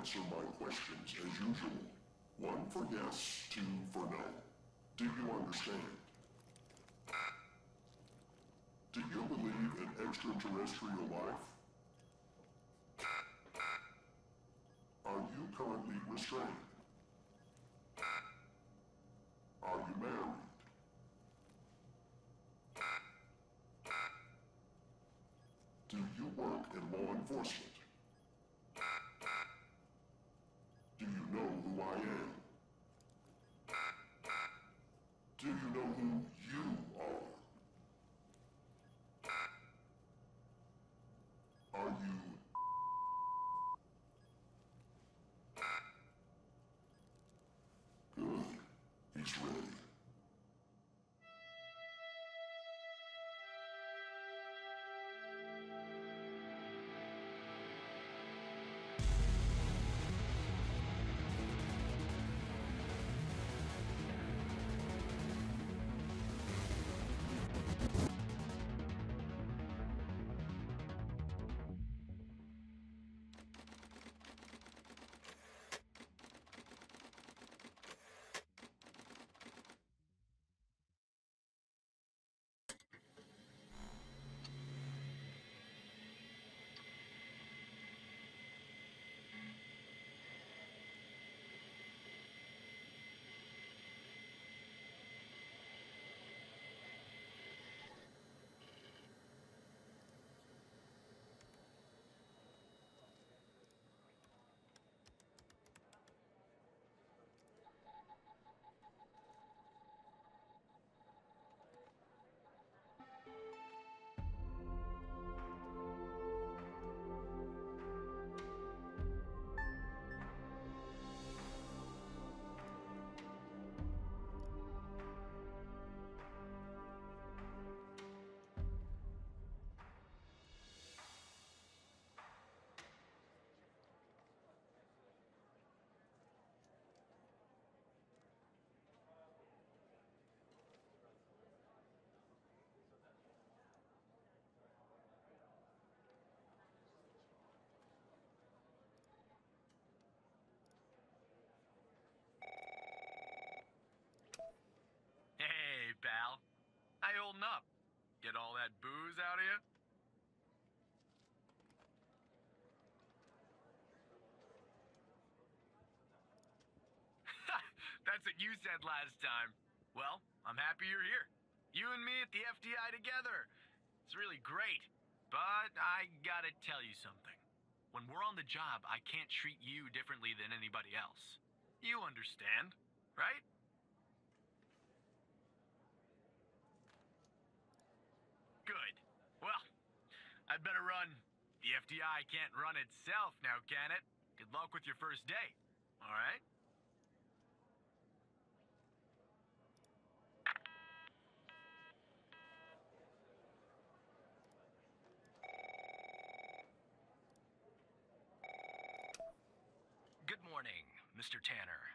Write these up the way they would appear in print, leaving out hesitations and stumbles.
answer my questions as usual. 1 for yes, 2 for no. Do you understand? Do you believe in extraterrestrial life? Are you currently restrained? Are you married? Do you work in law enforcement? Do you know who I am? Do you know who you are? Are you... Good. He's ready. Hey, pal. How you holding up? Get all that booze out of you? That's what you said last time. Well, I'm happy you're here. You and me at the FDI together. It's really great. But I gotta tell you something. When we're on the job, I can't treat you differently than anybody else. You understand, right? Good. Well, I'd better run. The FDI can't run itself now, can it? Good luck with your first day. All right? Good morning, Mr. Tanner.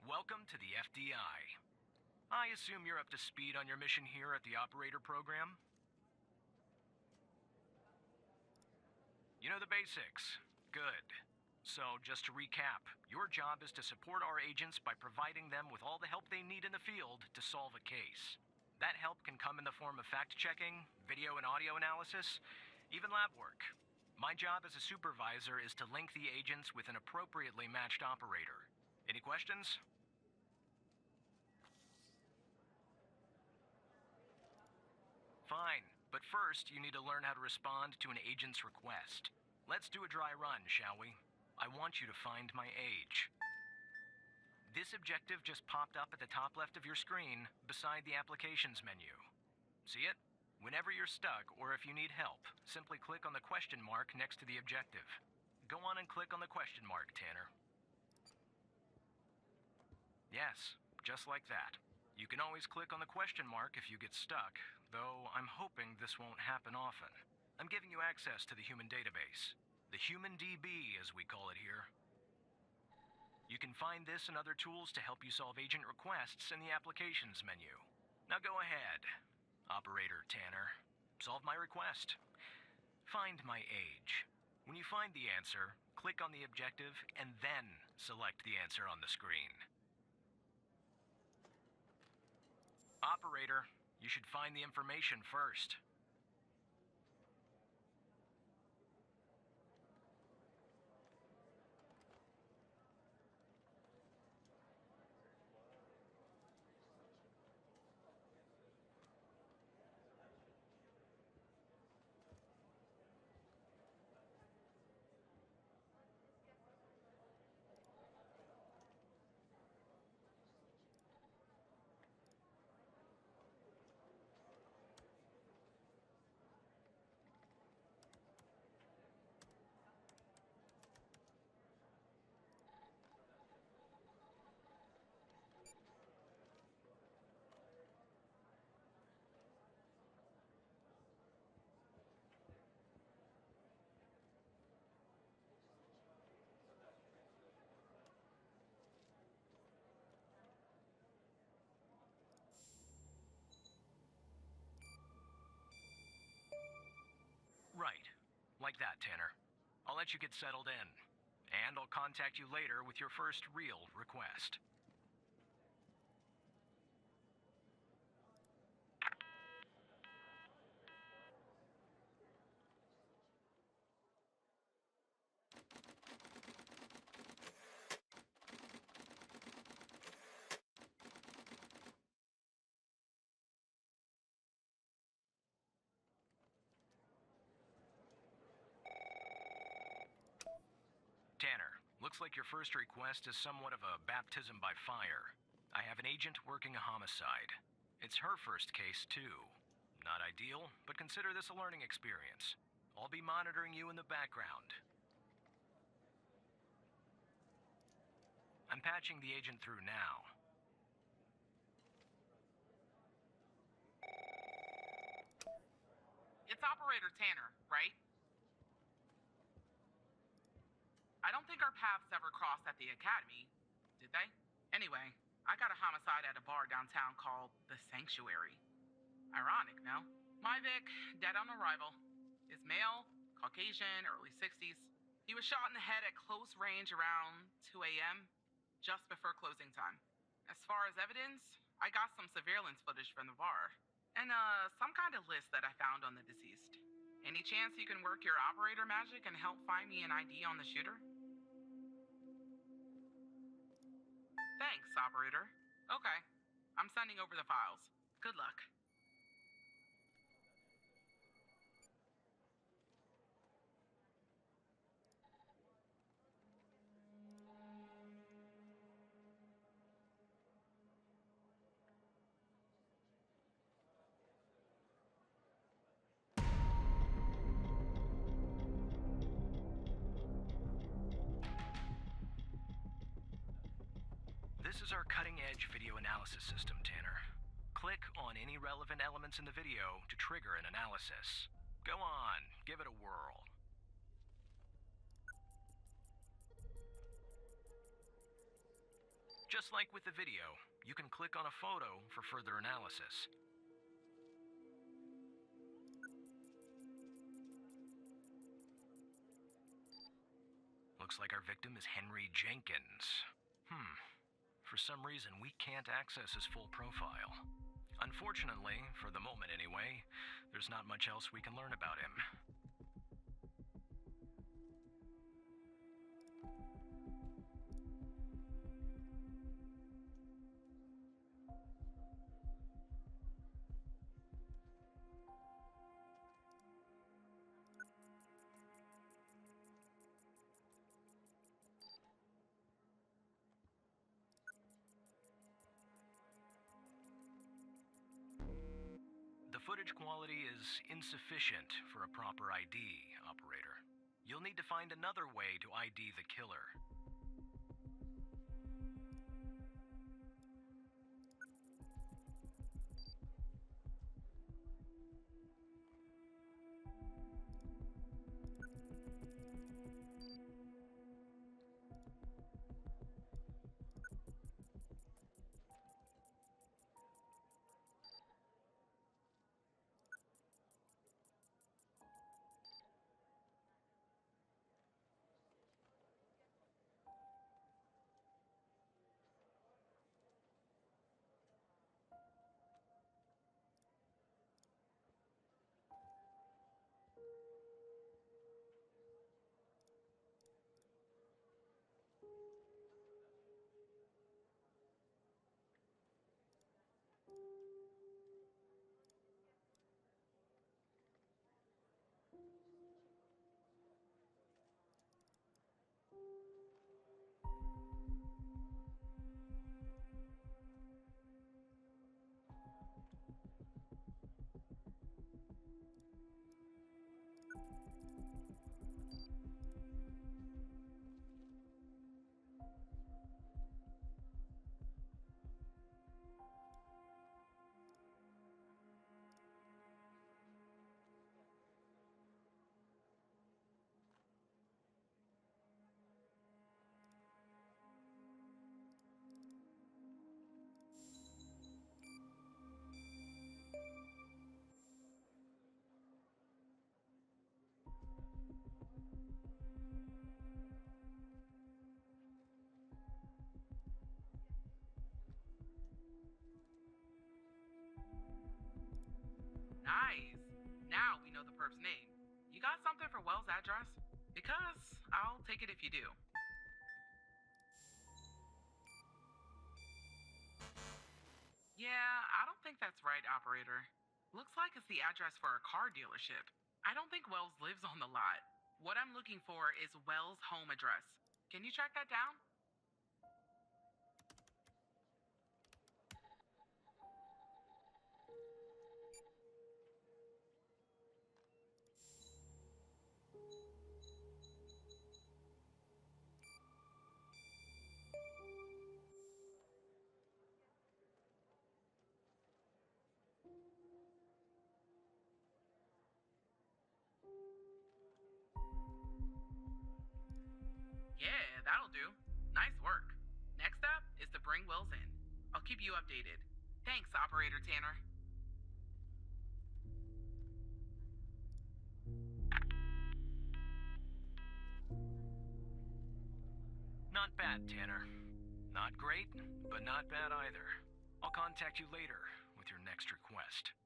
Welcome to the FDI. I assume you're up to speed on your mission here at the operator program? You know the basics. Good. So, just to recap, your job is to support our agents by providing them with all the help they need in the field to solve a case. That help can come in the form of fact-checking, video and audio analysis, even lab work. My job as a supervisor is to link the agents with an appropriately matched operator. Any questions? Fine, but first you need to learn how to respond to an agent's request. Let's do a dry run, shall we? I want you to find my age. This objective just popped up at the top left of your screen, beside the applications menu. See it? Whenever you're stuck, or if you need help, simply click on the question mark next to the objective. Go on and click on the question mark, Tanner. Yes, just like that. You can always click on the question mark if you get stuck, though I'm hoping this won't happen often. I'm giving you access to the human database. The Human DB, as we call it here. You can find this and other tools to help you solve agent requests in the applications menu. Now go ahead, Operator Tanner. Solve my request. Find my age. When you find the answer, click on the objective and then select the answer on the screen. Operator, you should find the information first. Right. Like that, Tanner. I'll let you get settled in. And I'll contact you later with your first real request. Tanner, looks like your first request is somewhat of a baptism by fire. I have an agent working a homicide. It's her first case, too. Not ideal, but consider this a learning experience. I'll be monitoring you in the background. I'm patching the agent through now. It's Operator Tanner, right? I don't think our paths ever crossed at the academy, did they? Anyway, I got a homicide at a bar downtown called The Sanctuary. Ironic, no? My Vic, dead on arrival. Is male, Caucasian, early 60s. He was shot in the head at close range around 2 a.m., just before closing time. As far as evidence, I got some surveillance footage from the bar. And, some kind of list that I found on the deceased. Any chance you can work your operator magic and help find me an ID on the shooter? Thanks, operator. Okay. I'm sending over the files. Good luck. This is our cutting-edge video analysis system, Tanner. Click on any relevant elements in the video to trigger an analysis. Go on, give it a whirl. Just like with the video, you can click on a photo for further analysis. Looks like our victim is Henry Jenkins. For some reason, we can't access his full profile. Unfortunately, for the moment anyway, there's not much else we can learn about him. The footage quality is insufficient for a proper ID, operator. You'll need to find another way to ID the killer. know the perp's name. You got something for Wells' address? Because I'll take it if you do. Yeah, I don't think that's right, operator. Looks like it's the address for a car dealership. I don't think Wells lives on the lot. What I'm looking for is Wells' home address. Can you track that down? Yeah, that'll do. Nice work. Next up is to bring Wells in. I'll keep you updated. Thanks, Operator Tanner. Not bad, Tanner. Not great, but not bad either. I'll contact you later with your next request.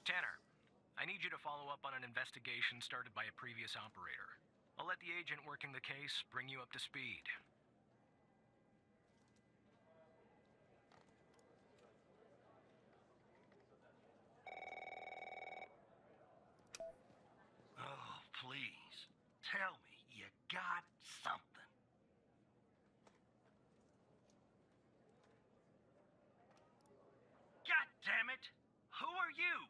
Tanner, I need you to follow up on an investigation started by a previous operator. I'll let the agent working the case bring you up to speed. Oh, please. Tell me you got something. God damn it! Who are you?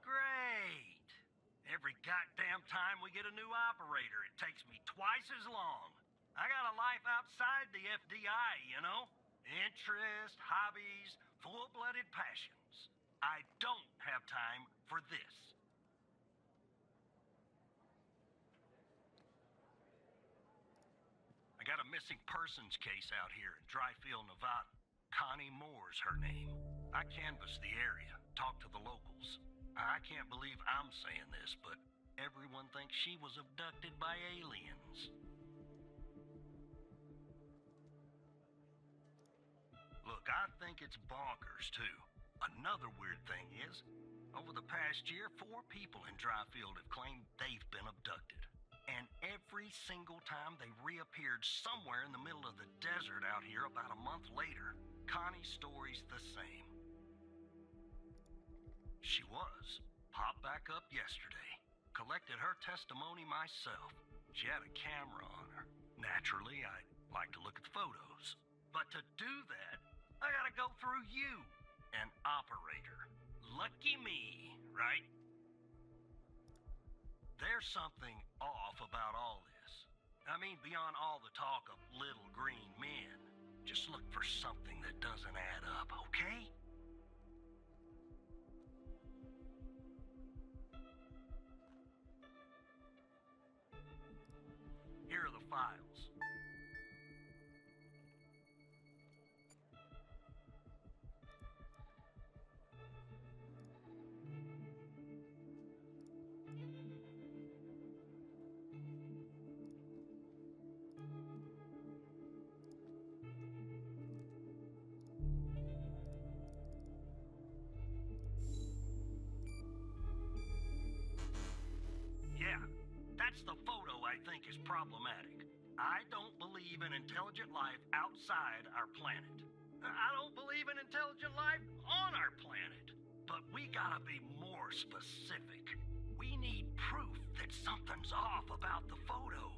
Great. Every goddamn time we get a new operator, it takes me twice as long. I got a life outside the FDI, you know? Interest, hobbies, full-blooded passions. I don't have time for this. I got a missing persons case out here in Dryfield, Nevada. Connie Moore's her name. I canvassed the area, talked to the locals. I can't believe I'm saying this, but everyone thinks she was abducted by aliens. Look, I think it's bonkers, too. Another weird thing is, over the past year, 4 people in Dryfield have claimed they've been abducted. And every single time they reappeared somewhere in the middle of the desert out here about a month later. Connie's story's the same. She was. Popped back up yesterday. Collected her testimony myself. She had a camera on her. Naturally, I'd like to look at the photos. But to do that, I gotta go through you, an operator. Lucky me, right? There's something off about all this. I mean, beyond all the talk of little green men. Just look for something that doesn't add up, okay? Here are the files. Yeah, that's the photo I think is problematic. I don't believe in intelligent life outside our planet. I don't believe in intelligent life on our planet. But we gotta be more specific. We need proof that something's off about the photo.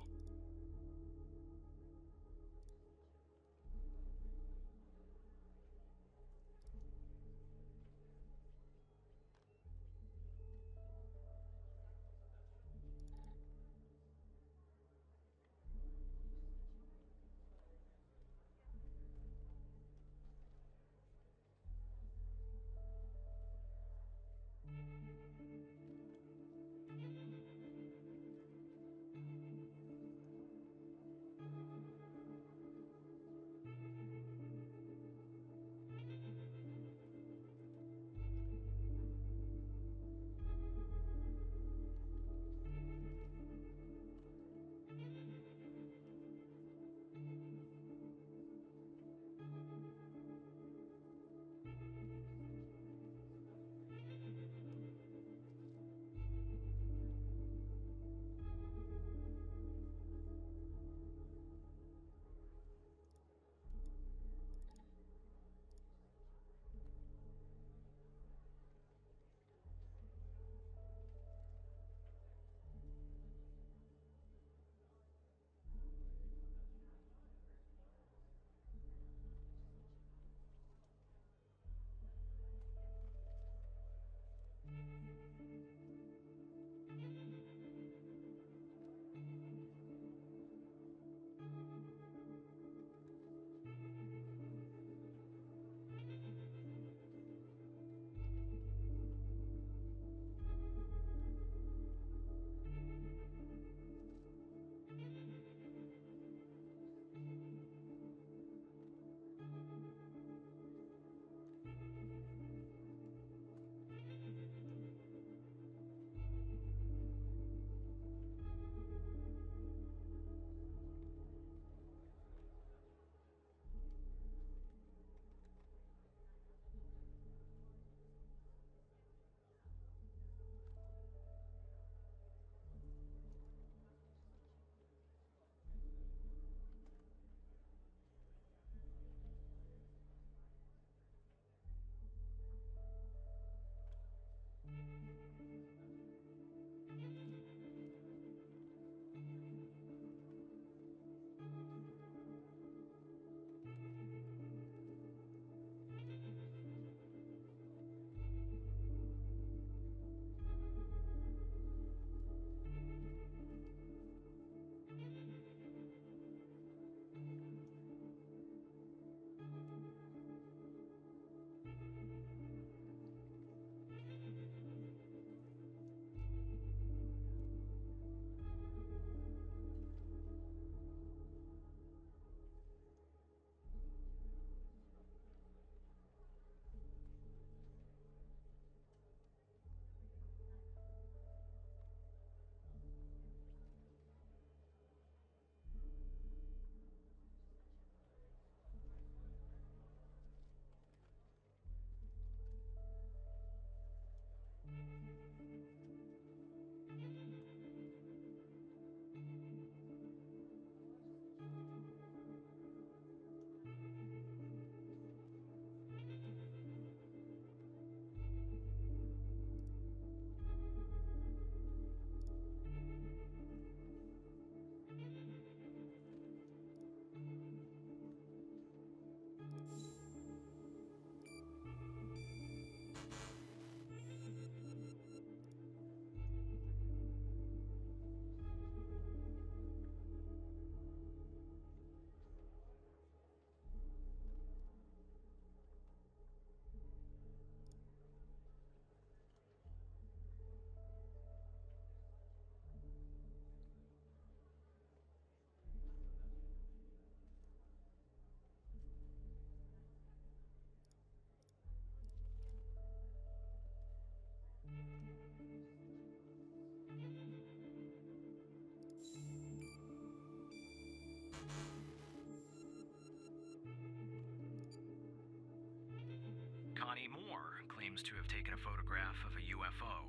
claims to have taken a photograph of a UFO.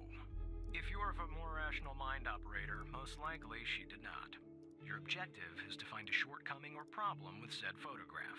If you're of a more rational mind, operator, most likely she did not. Your objective is to find a shortcoming or problem with said photograph.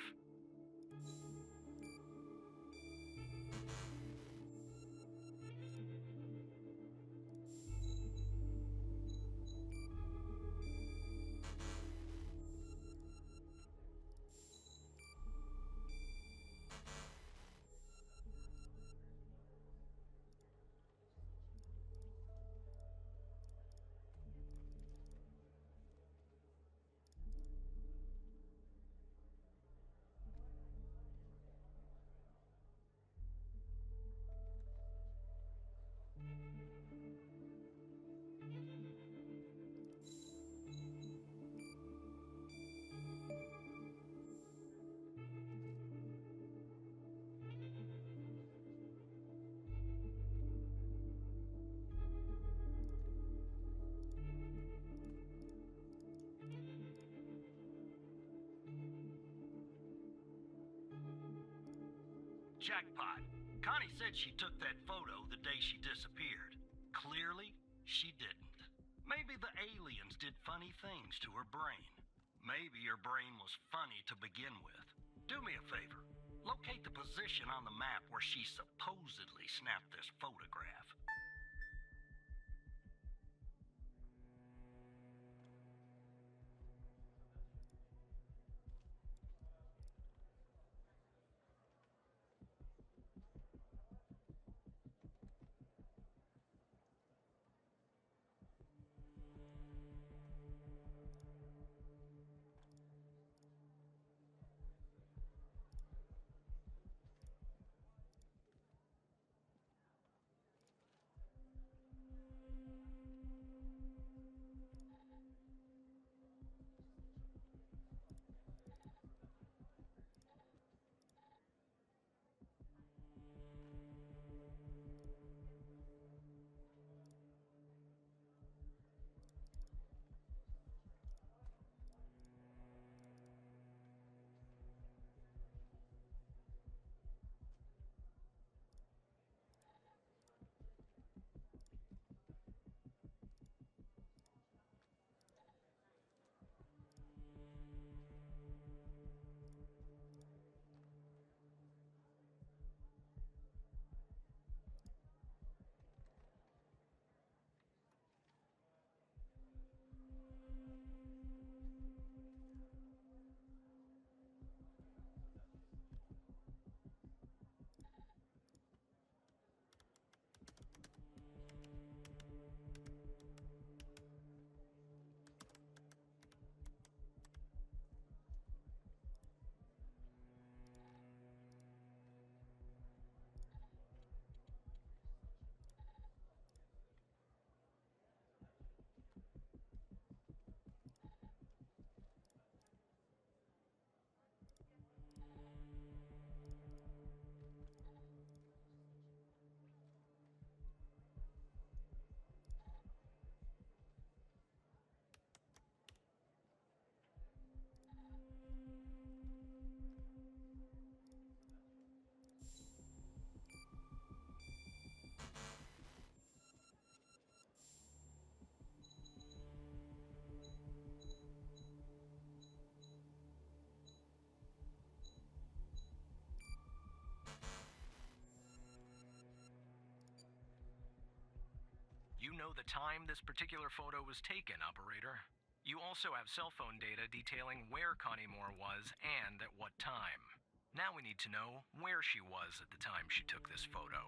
Jackpot. Connie said she took that photo the day she disappeared. Clearly, she didn't. Maybe the aliens did funny things to her brain. Maybe her brain was funny to begin with. Do me a favor. Locate the position on the map where she supposedly snapped this photograph. You know the time this particular photo was taken, operator. You also have cell phone data detailing where Connie Moore was and at what time. Now we need to know where she was at the time she took this photo.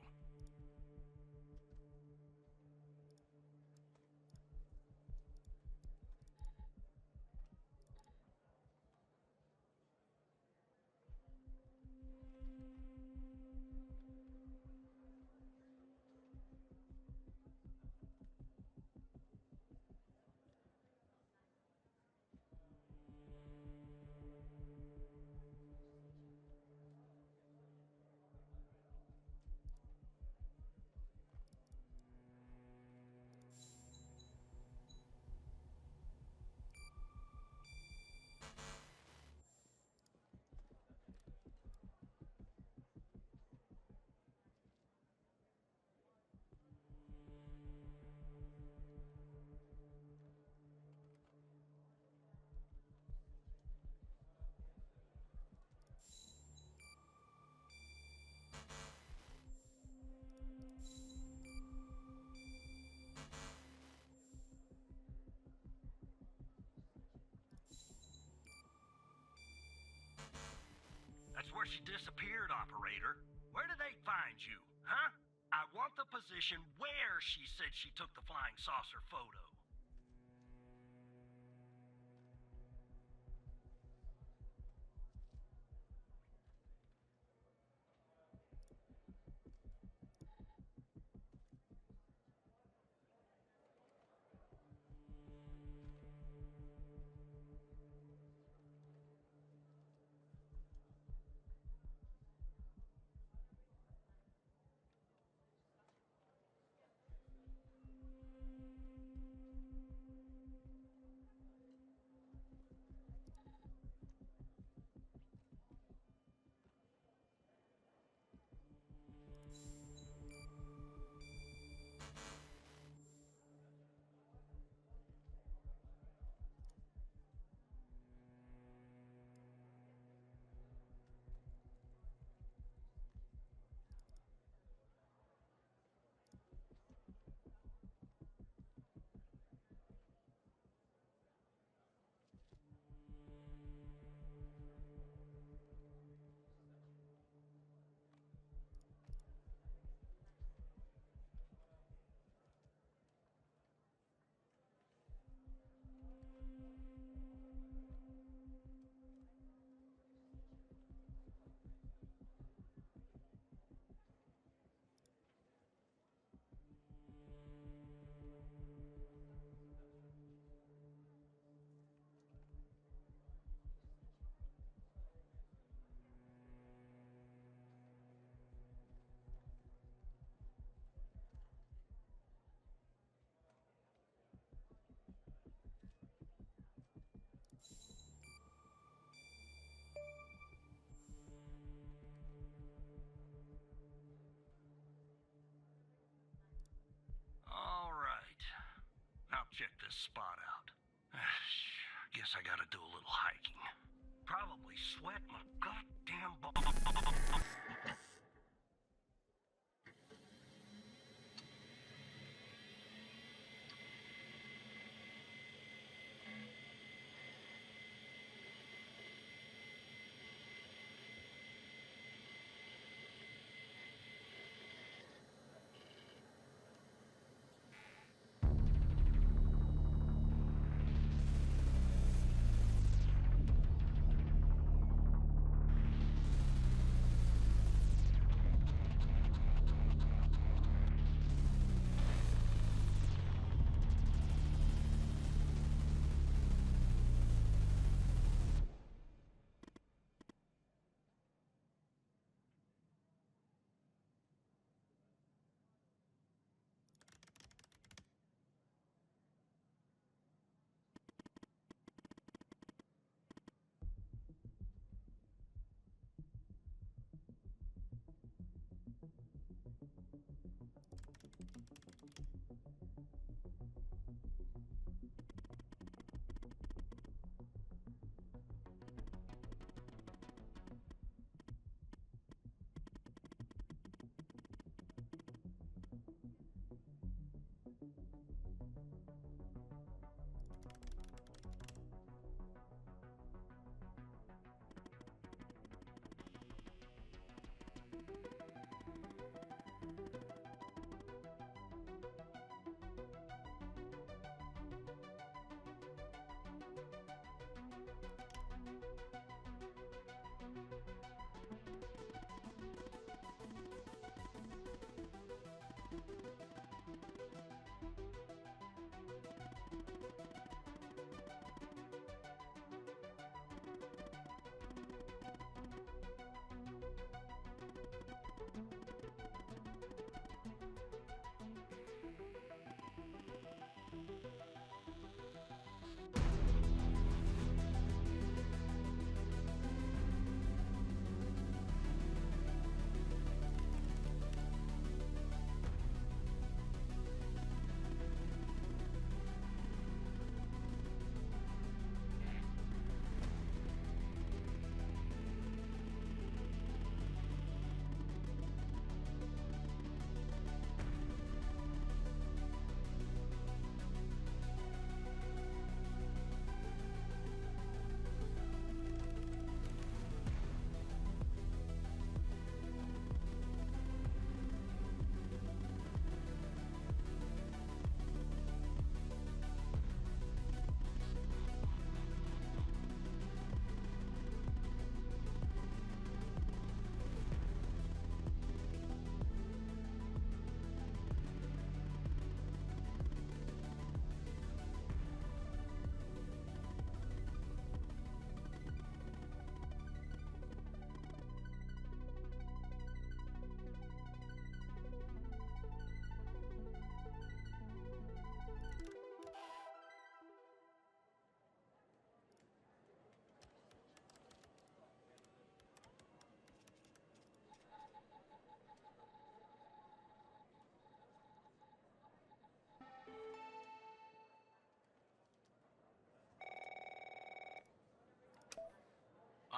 before she disappeared, operator. Where did they find you, huh? I want the position where she said she took the flying saucer photo. All right. I'll check this spot out. Guess I gotta do a little hiking. Probably sweat my goddamn balls.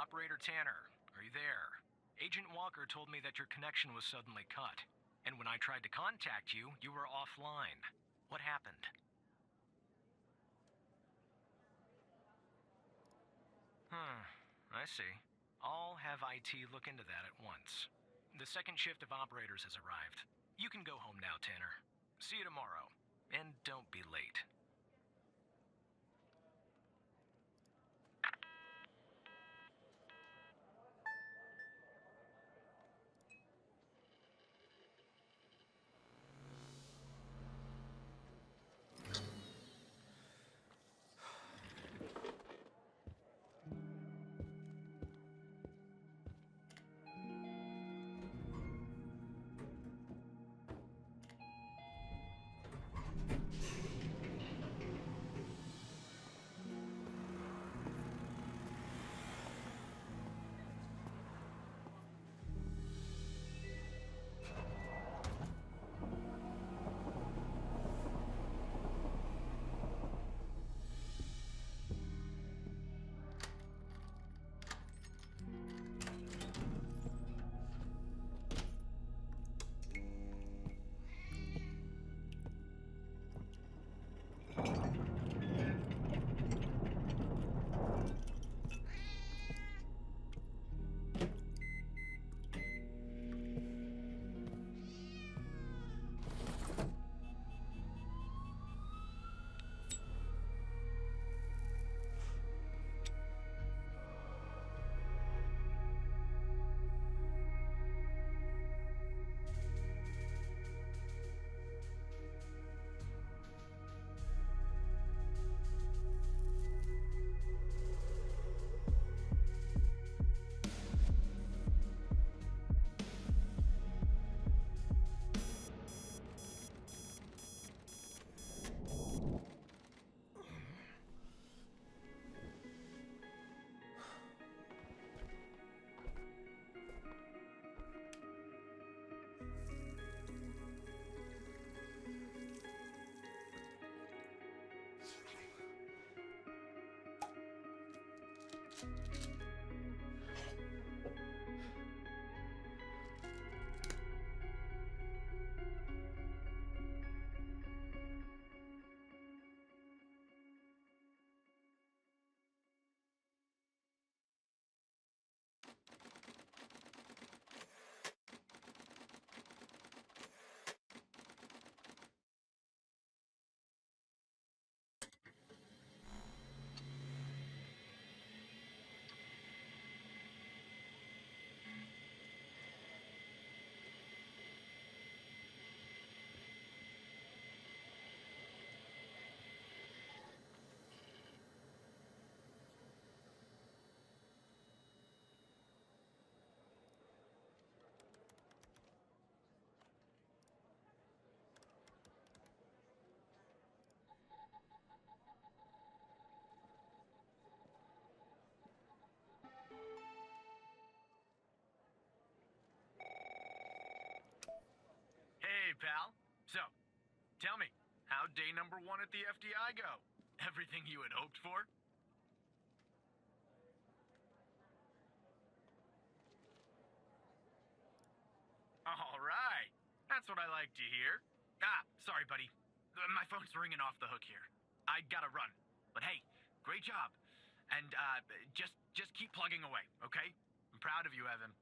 Operator Tanner, are you there? Agent Walker told me that your connection was suddenly cut. And when I tried to contact you, you were offline. What happened? I see. I'll have IT look into that at once. The second shift of operators has arrived. You can go home now, Tanner. See you tomorrow. And don't be late. Hey, pal. So, tell me, how'd day number 1 at the FDI go? Everything you had hoped for? All right. That's what I like to hear. Sorry, buddy. My phone's ringing off the hook here. I gotta run. But hey, great job. And, just keep plugging away, okay? I'm proud of you, Evan.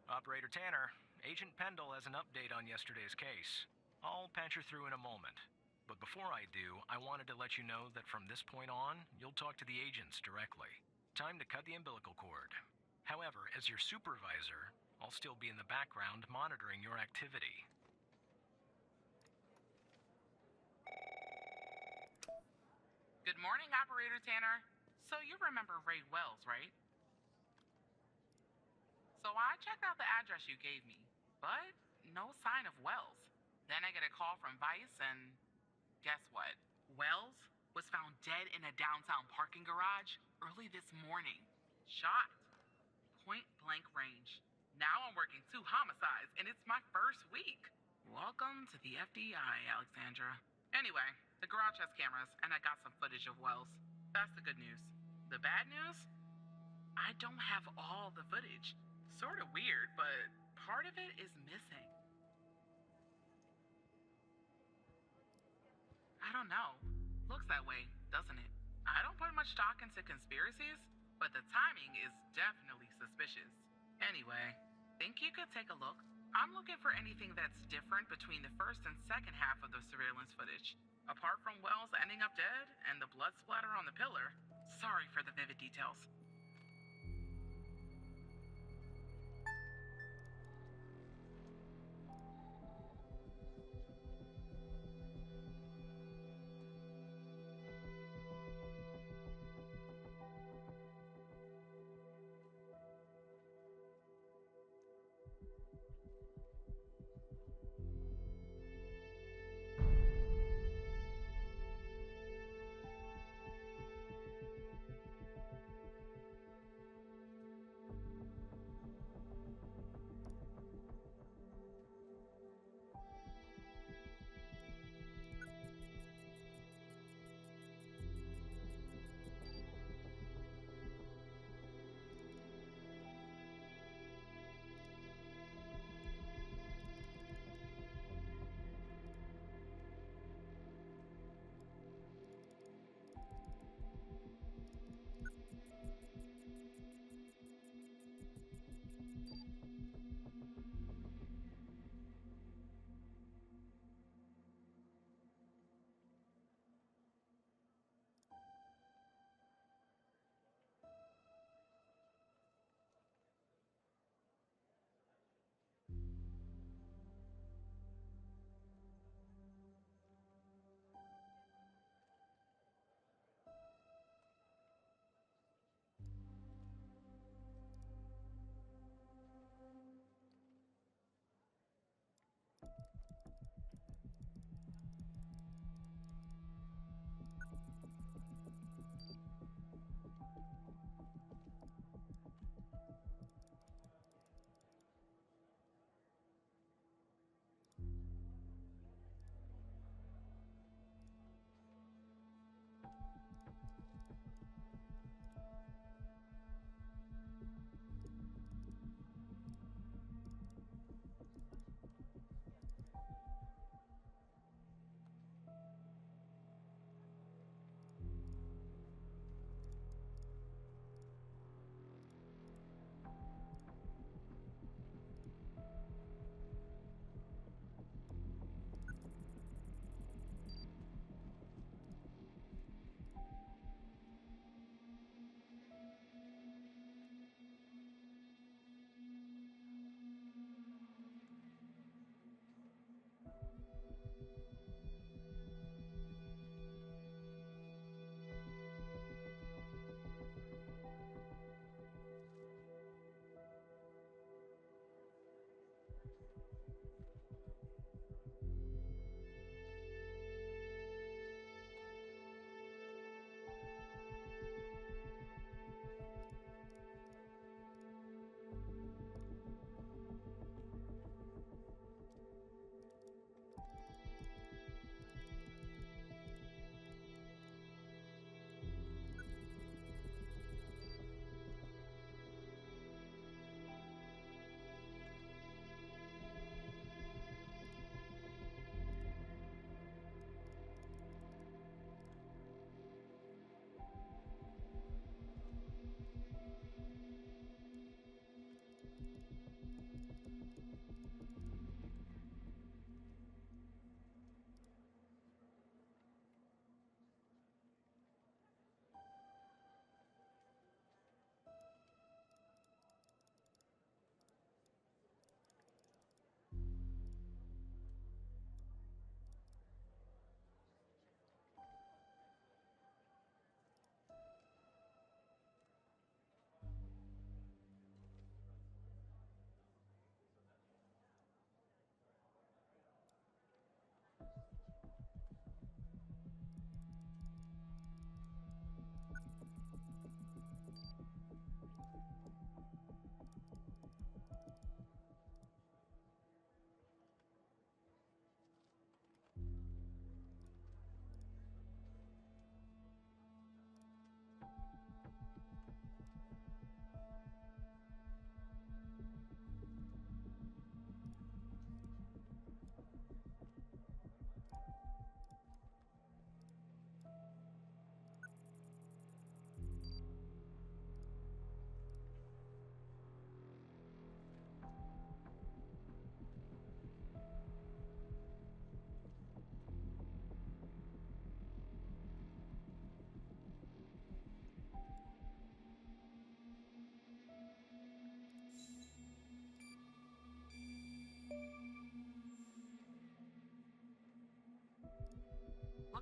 Operator Tanner, Agent Pendle has an update on yesterday's case. I'll patch her through in a moment. But before I do, I wanted to let you know that from this point on, you'll talk to the agents directly. Time to cut the umbilical cord. However, as your supervisor, I'll still be in the background monitoring your activity. Good morning, Operator Tanner. So you remember Ray Wells, right? So I checked out the address you gave me, but no sign of Wells. Then I get a call from Vice, and guess what? Wells was found dead in a downtown parking garage early this morning. Shot. Point blank range. Now I'm working 2 homicides, and it's my first week. Welcome to the FDI, Alexandra. Anyway, the garage has cameras, and I got some footage of Wells. That's the good news. The bad news? I don't have all the footage. Sort of weird, but part of it is missing. I don't know. Looks that way, doesn't it? I don't put much stock into conspiracies, but the timing is definitely suspicious. Anyway, think you could take a look? I'm looking for anything that's different between the first and second half of the surveillance footage. Apart from Wells ending up dead and the blood splatter on the pillar. Sorry for the vivid details.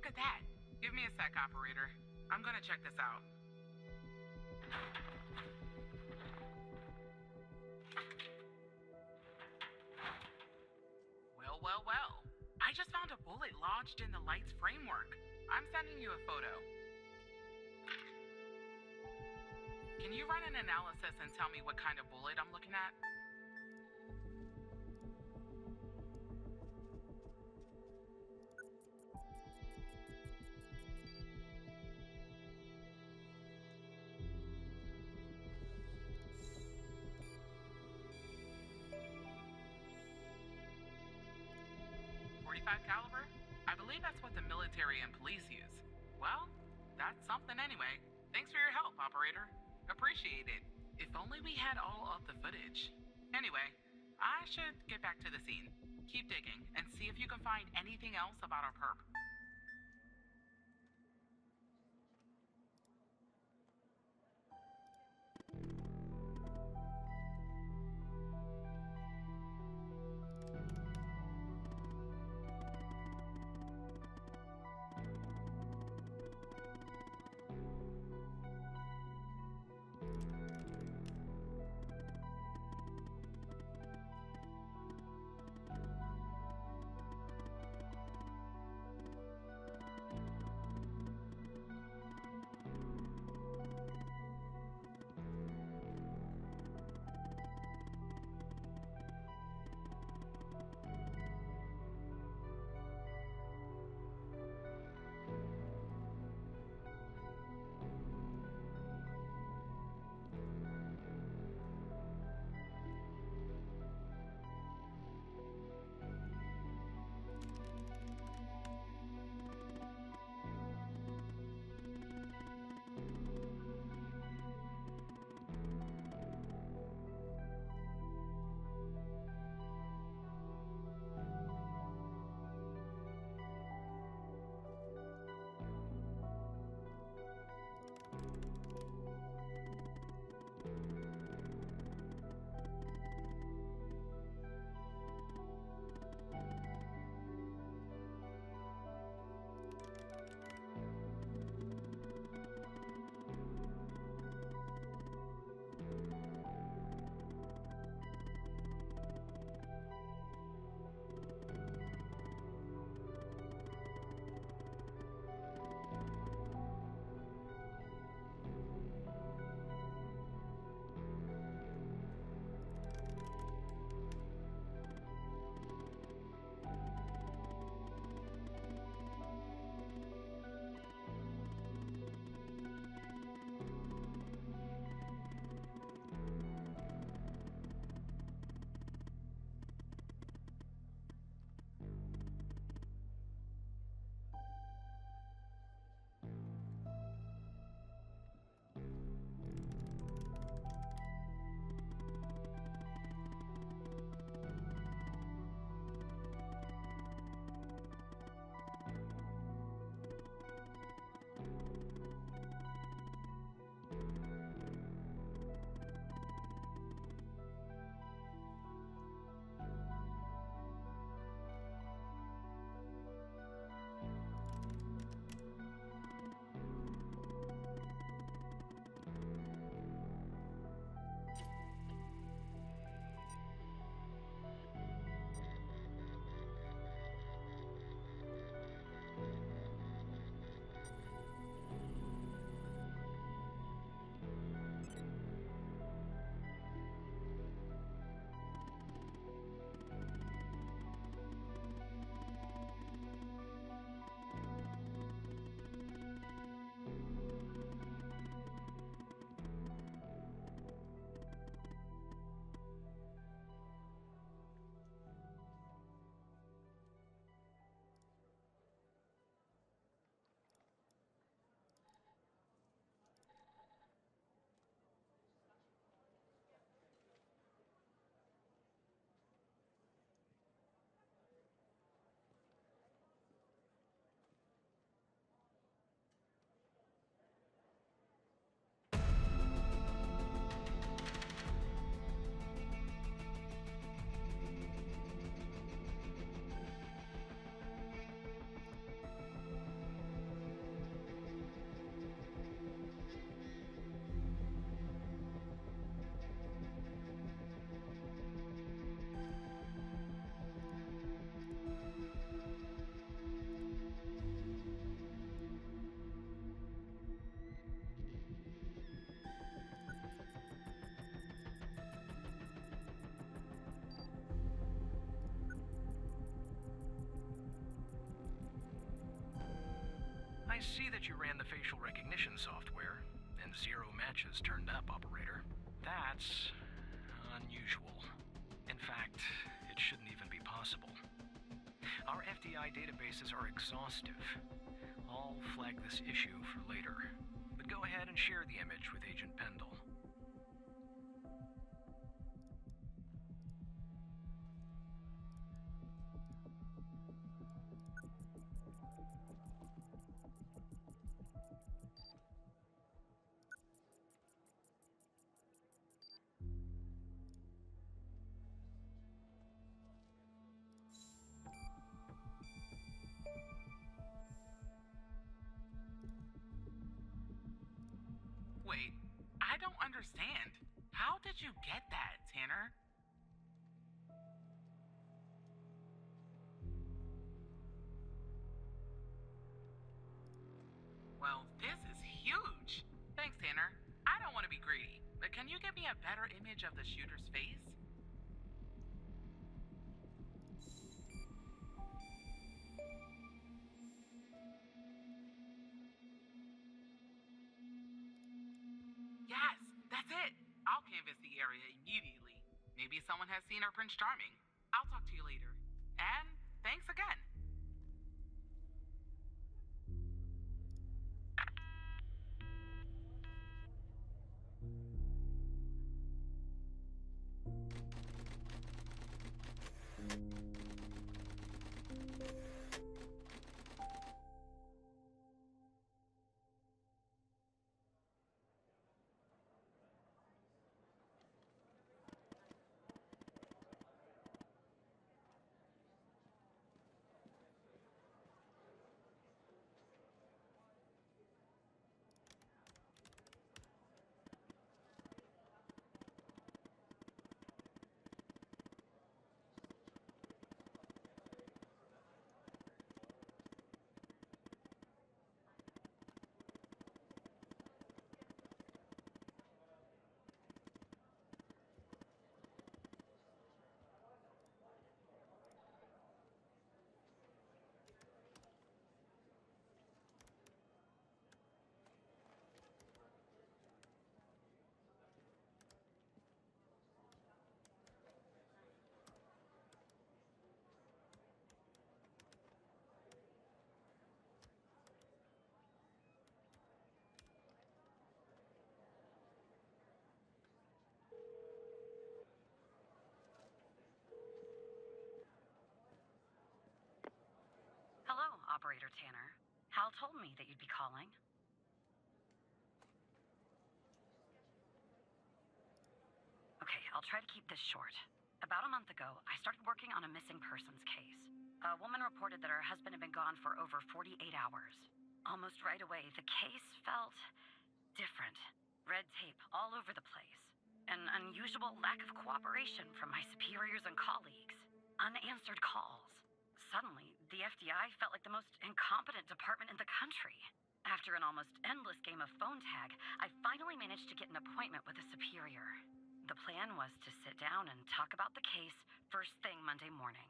at that. Give me a sec, operator. I'm gonna check this out. Well. I just found a bullet lodged in the light's framework. I'm sending you a photo. Can you run an analysis and tell me what kind of bullet I'm looking at? .45 caliber? I believe that's what the military and police use. Well, that's something anyway. Thanks for your help, operator. Appreciate it. If only we had all of the footage. Anyway, I should get back to the scene. Keep digging and see if you can find anything else about our perp. I see that you ran the facial recognition software, and 0 matches turned up, operator. That's unusual. In fact, it shouldn't even be possible. Our FDI databases are exhaustive. I'll flag this issue for later, but go ahead and share the image with Agent Pendle. Wait, I don't understand. How did you get that, Tanner? Well, this is huge. Thanks, Tanner. I don't want to be greedy, but can you give me a better image of the shooter's face? Yes, that's it. I'll canvass the area immediately. Maybe someone has seen our Prince Charming. I'll talk to you later. And thanks again. Hello, Operator Tanner. Hal told me that you'd be calling. Okay, I'll try to keep this short. About a month ago, I started working on a missing persons case. A woman reported that her husband had been gone for over 48 hours. Almost right away, the case felt different. Red tape all over the place. An unusual lack of cooperation from my superiors and colleagues. Unanswered calls. Suddenly, the FDI felt like the most incompetent department in the country. After an almost endless game of phone tag, I finally managed to get an appointment with a superior. The plan was to sit down and talk about the case first thing Monday morning.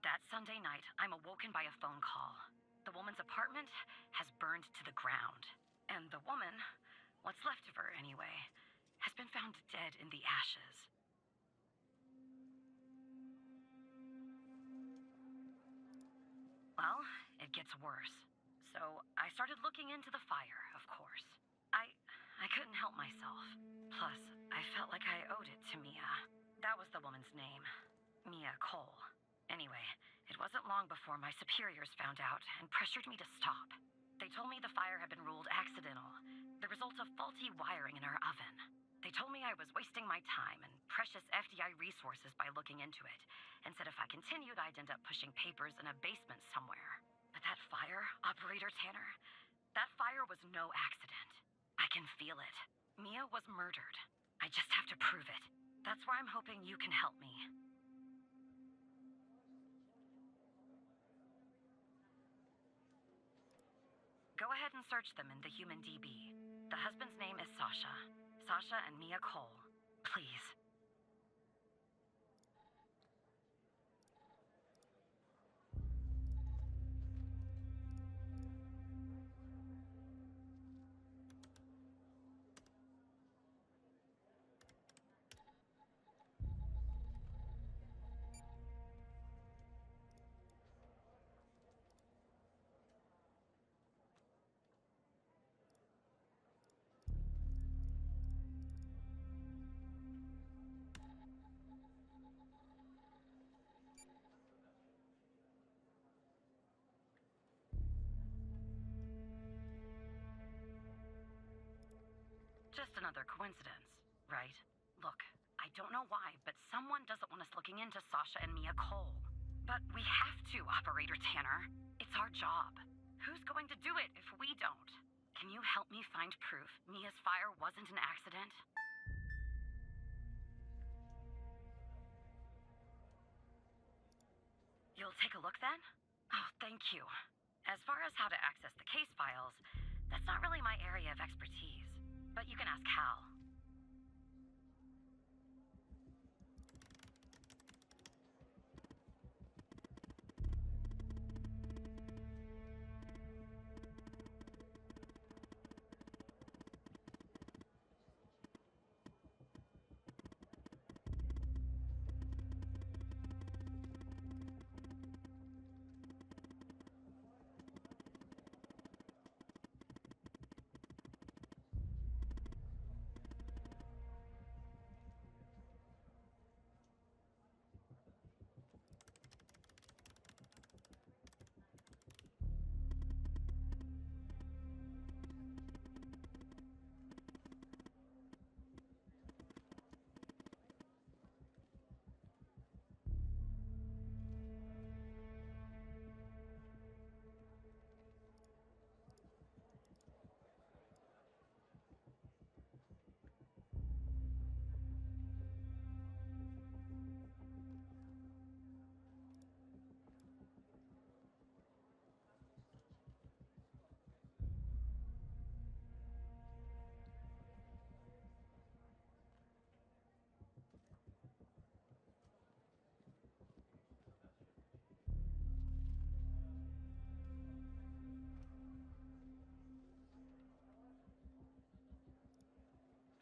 That Sunday night, I'm awoken by a phone call. The woman's apartment has burned to the ground. And the woman, what's left of her anyway, has been found dead in the ashes. Well, it gets worse. So I started looking into the fire, of course. I couldn't help myself. Plus, I felt like I owed it to Mia. That was the woman's name. Mia Cole. Anyway, it wasn't long before my superiors found out and pressured me to stop. They told me the fire had been ruled accidental, the result of faulty wiring in our oven. They told me I was wasting my time and precious FDI resources by looking into it, and said if I continued, I'd end up pushing papers in a basement somewhere. But that fire, Operator Tanner, that fire was no accident. I can feel it. Mia was murdered. I just have to prove it. That's where I'm hoping you can help me. Go ahead and search them in the human DB. The husband's name is Sasha. Sasha and Mia Cole. Please. another coincidence, right? Look, I don't know why, but someone doesn't want us looking into Sasha and Mia Cole. But we have to, Operator Tanner. It's our job. Who's going to do it if we don't? Can you help me find proof Mia's fire wasn't an accident? You'll take a look then? Oh, thank you. As far as how to access the case files, that's not really my area of expertise. But you can ask Hal.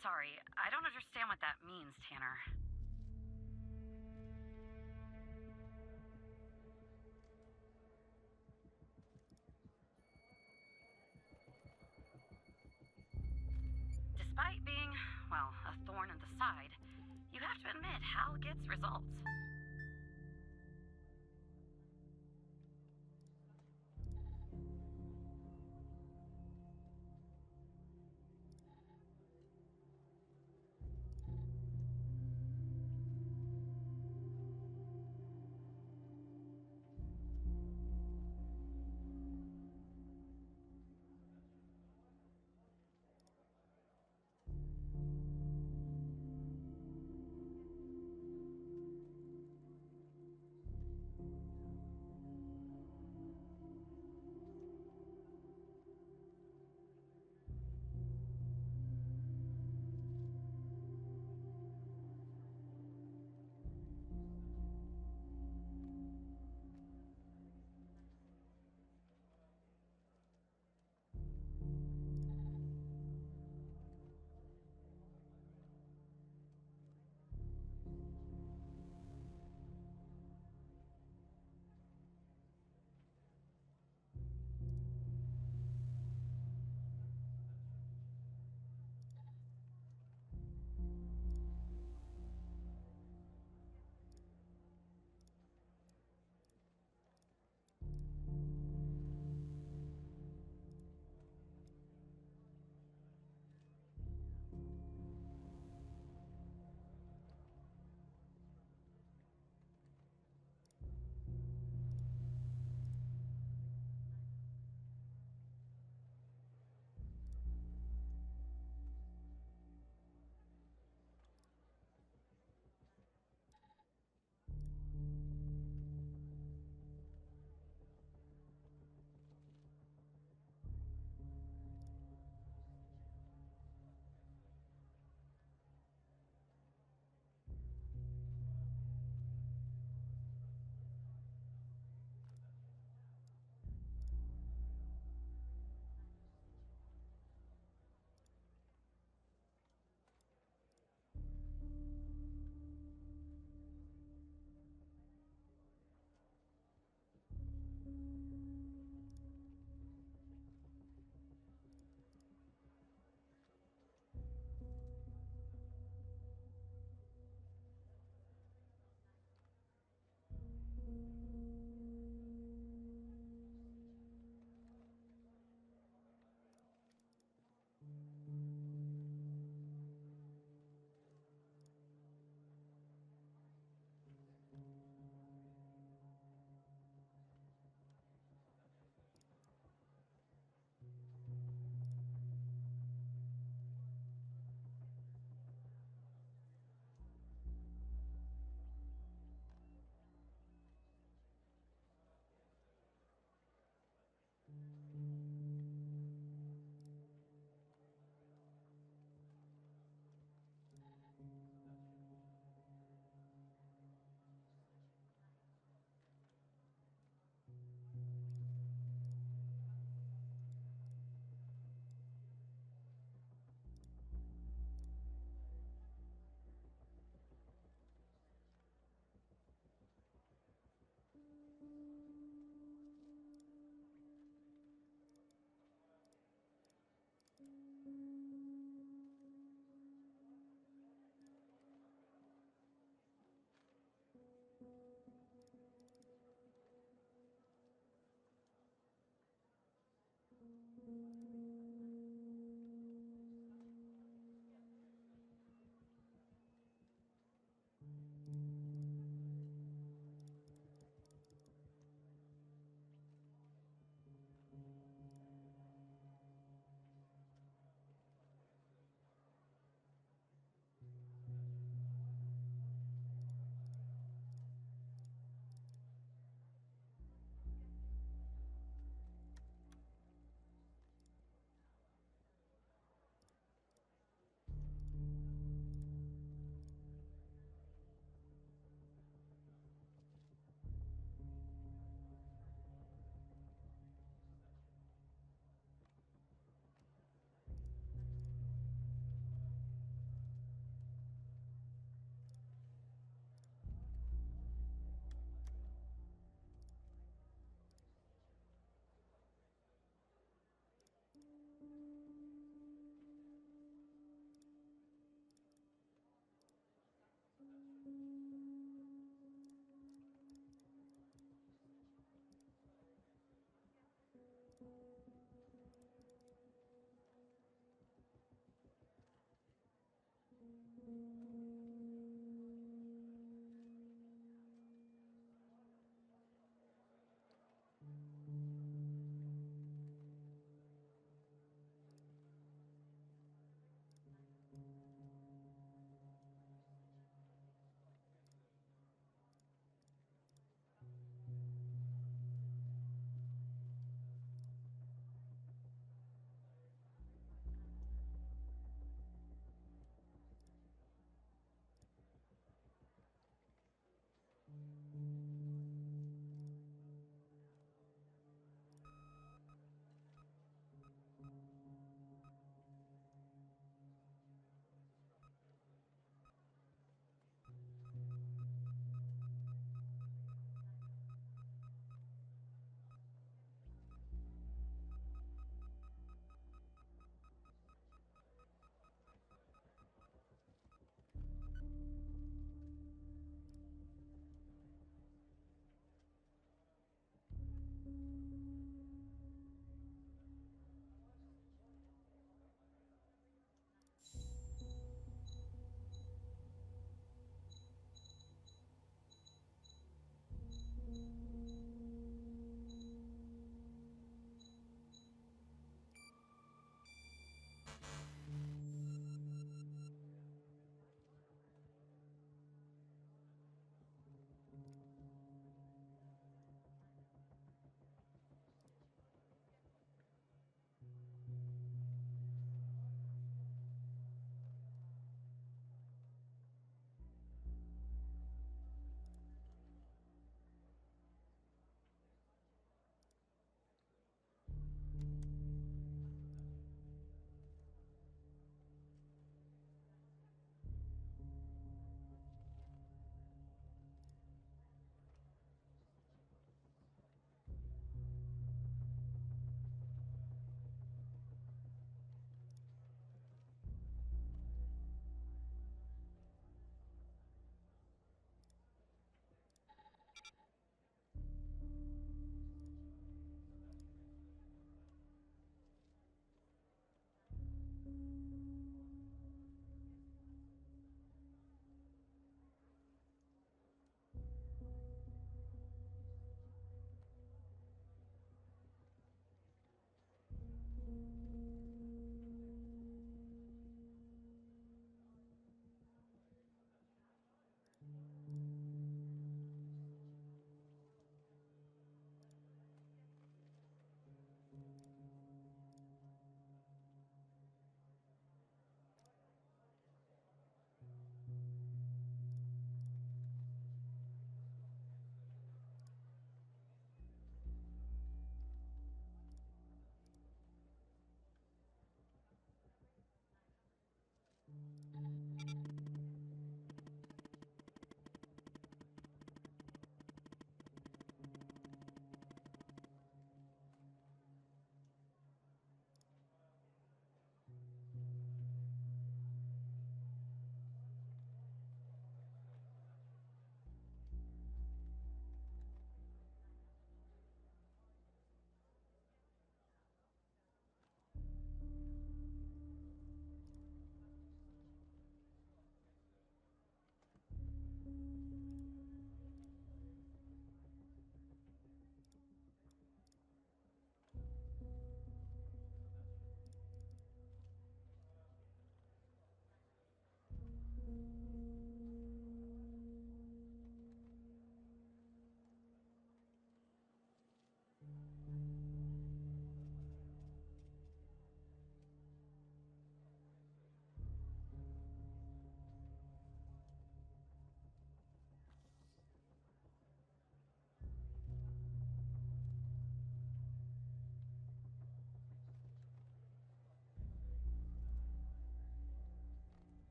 Sorry, I don't understand what that means, Tanner. Despite being, well, a thorn in the side, you have to admit Hal gets results.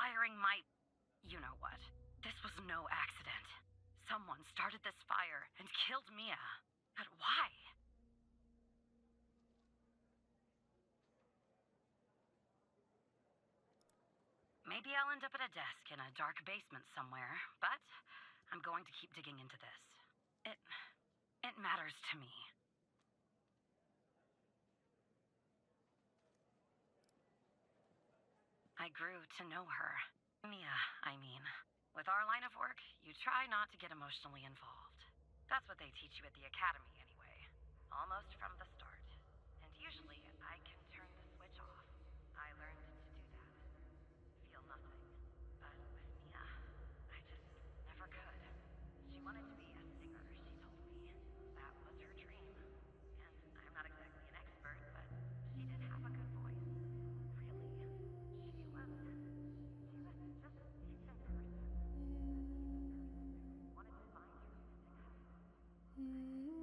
wiring my... You know what? This was no accident. Someone started this fire and killed Mia. But why? Maybe I'll end up at a desk in a dark basement somewhere, but I'm going to keep digging into this. It matters to me. I grew to know her. Mia, I mean. With our line of work, you try not to get emotionally involved. That's what they teach you at the academy, anyway. Almost from the start. And usually, I can turn the switch off. I learned to do that. Feel nothing. But with Mia, I just never could. She wanted to be a singer, she told me. That was her dream. And I'm not exactly an expert, but she did have a good voice. Really. She was just a decent person. Wanted to find her music husband. And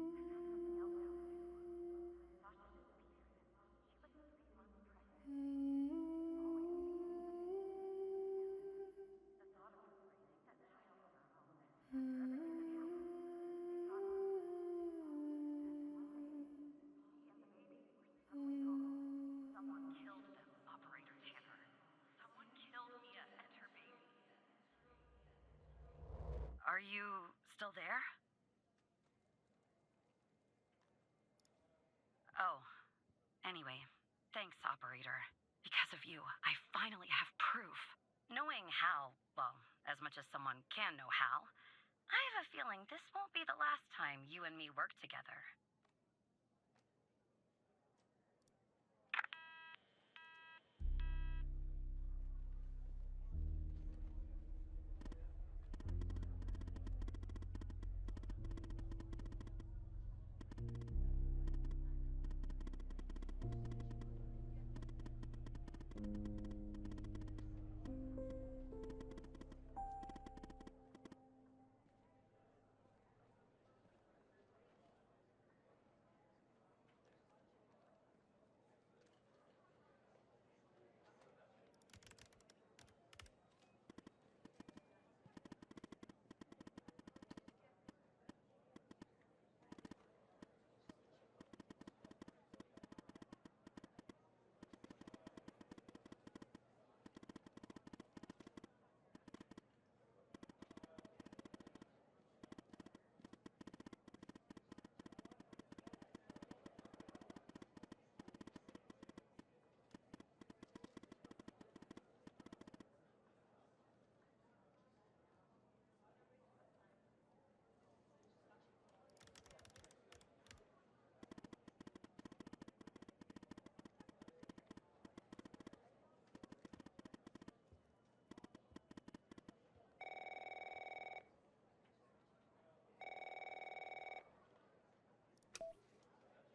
that's something else I would do. Sasha disappeared. She was 3 months pregnant. Always the thought of her raising that child on her own after everything that happened, it got to her. And one day, she and the baby were suddenly gone. Someone killed them, Operator Tanner. Someone killed Mia and her baby. Are you still there? Oh, anyway, thanks, Operator. Because of you, I finally have proof. Knowing Hal, well, as much as someone can know Hal, I have a feeling this won't be the last time you and me work together.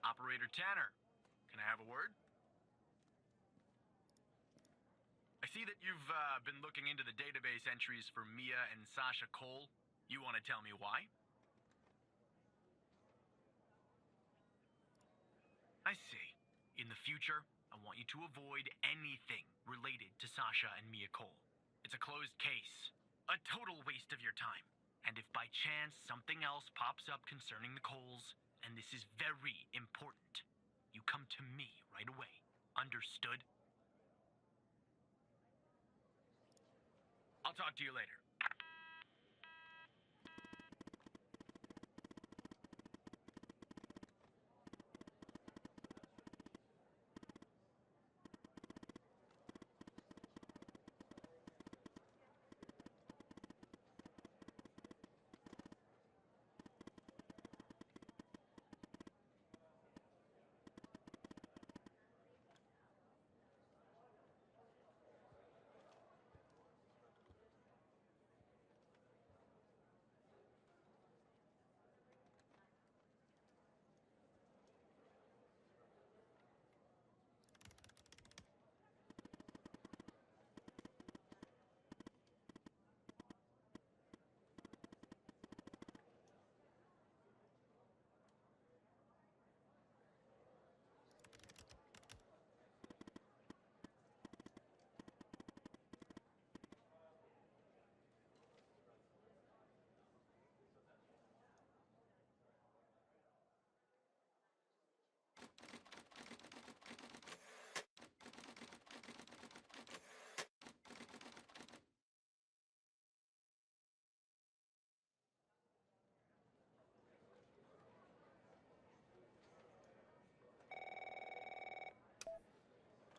Operator Tanner, can I have a word? I see that you've been looking into the database entries for Mia and Sasha Cole. You want to tell me why? I see. In the future, I want you to avoid anything related to Sasha and Mia Cole. It's a closed case. A total waste of your time. And if by chance something else pops up concerning the Coles, and this is very important, you come to me right away. Understood? I'll talk to you later.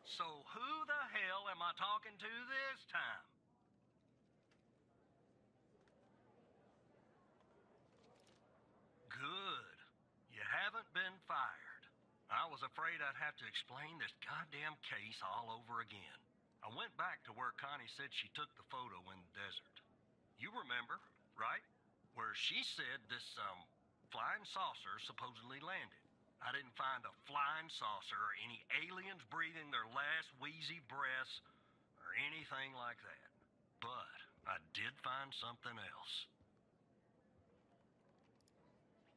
So who the hell am I talking to this time? Good. You haven't been fired. I was afraid I'd have to explain this goddamn case all over again. I went back to where Connie said she took the photo in the desert. You remember, right? Where she said this, flying saucer supposedly landed. I didn't find a flying saucer or any aliens breathing their last wheezy breaths or anything like that. But I did find something else.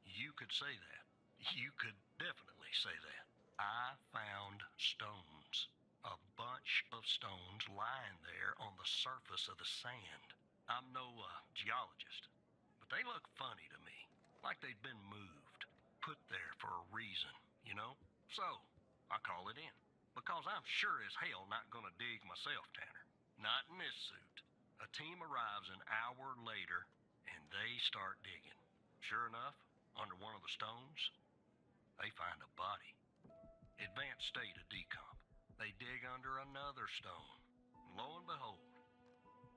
You could say that. You could definitely say that. I found stones. A bunch of stones lying there on the surface of the sand. I'm no geologist, but they look funny to me. Like they'd been moved. Put there for a reason, you know? So, I call it in. Because I'm sure as hell not gonna dig myself, Tanner. Not in this suit. A team arrives an hour later, and they start digging. Sure enough, under one of the stones, they find a body. Advanced state of decomp. They dig under another stone. Lo and behold,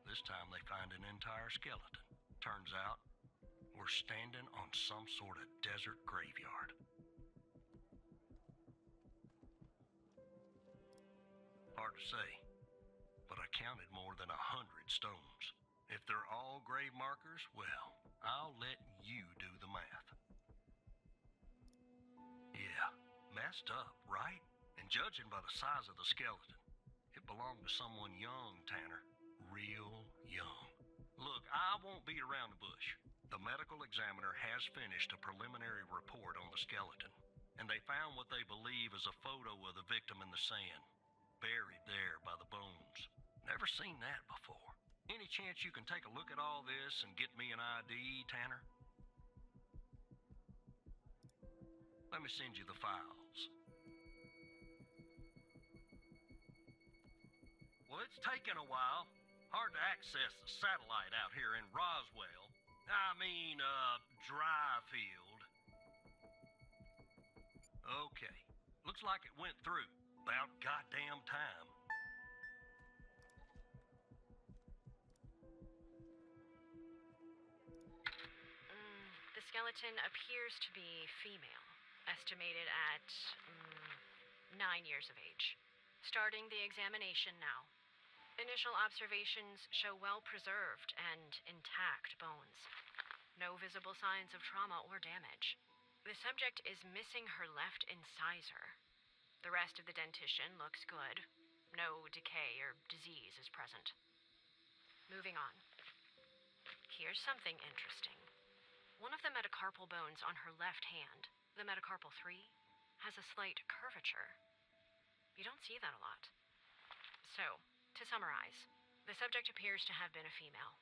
this time they find an entire skeleton. Turns out, we're standing on some sort of desert graveyard. Hard to say, but I counted more than 100 stones. If they're all grave markers, well, I'll let you do the math. Yeah, messed up, right? And judging by the size of the skeleton, it belonged to someone young, Tanner. Real young. Look, I won't beat around the bush. The medical examiner has finished a preliminary report on the skeleton, and they found what they believe is a photo of the victim in the sand, buried there by the bones. Never seen that before. Any chance you can take a look at all this and get me an ID, Tanner? Let me send you the files. Well, it's taken a while. Hard to access the satellite out here in Roswell. Dryfield. Okay. Looks like it went through. About goddamn time. The skeleton appears to be female, estimated at 9 years of age. Starting the examination now. Initial observations show well-preserved and intact bones. No visible signs of trauma or damage. The subject is missing her left incisor. The rest of the dentition looks good. No decay or disease is present. Moving on. Here's something interesting. One of the metacarpal bones on her left hand, the metacarpal 3, has a slight curvature. You don't see that a lot. So, to summarize, the subject appears to have been a female,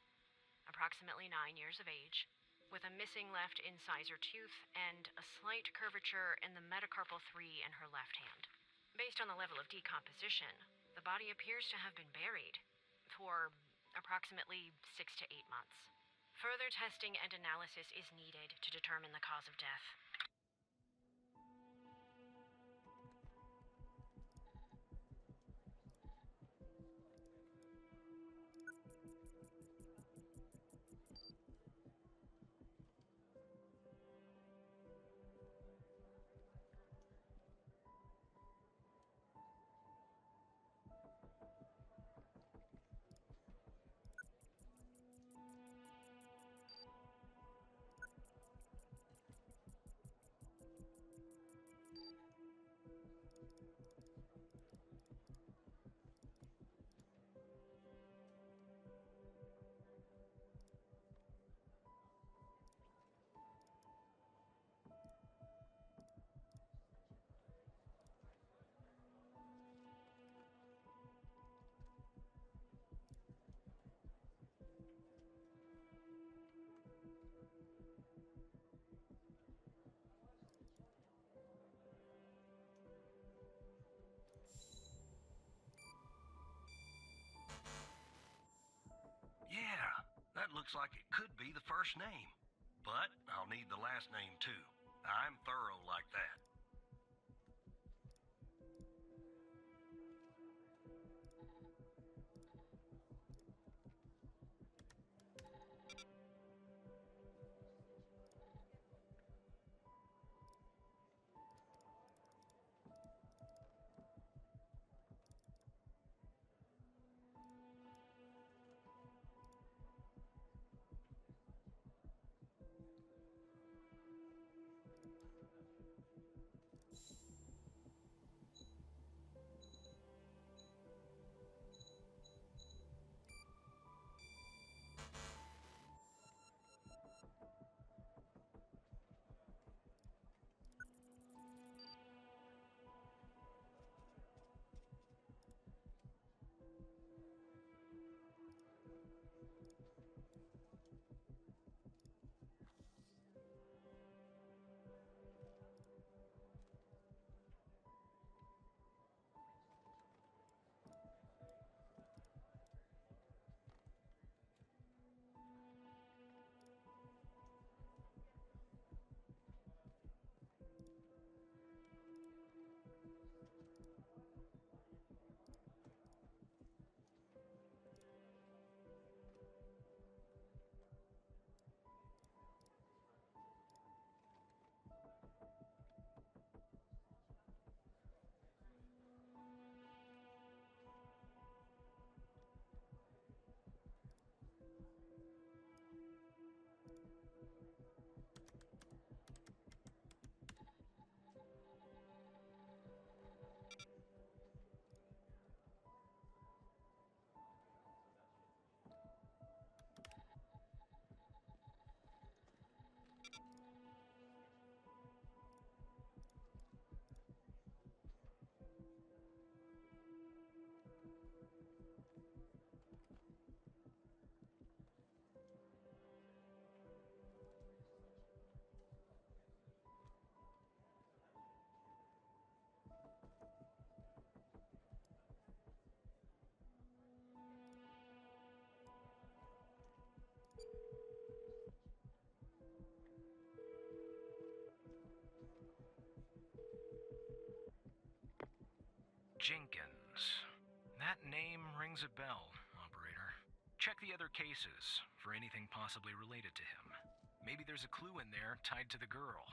approximately 9 years of age, with a missing left incisor tooth and a slight curvature in the metacarpal 3 in her left hand. Based on the level of decomposition, the body appears to have been buried for approximately 6 to 8 months. Further testing and analysis is needed to determine the cause of death. Yeah, that looks like it could be the first name. But I'll need the last name too. I'm thorough like that. name rings a bell, operator. Check the other cases for anything possibly related to him. Maybe there's a clue in there tied to the girl.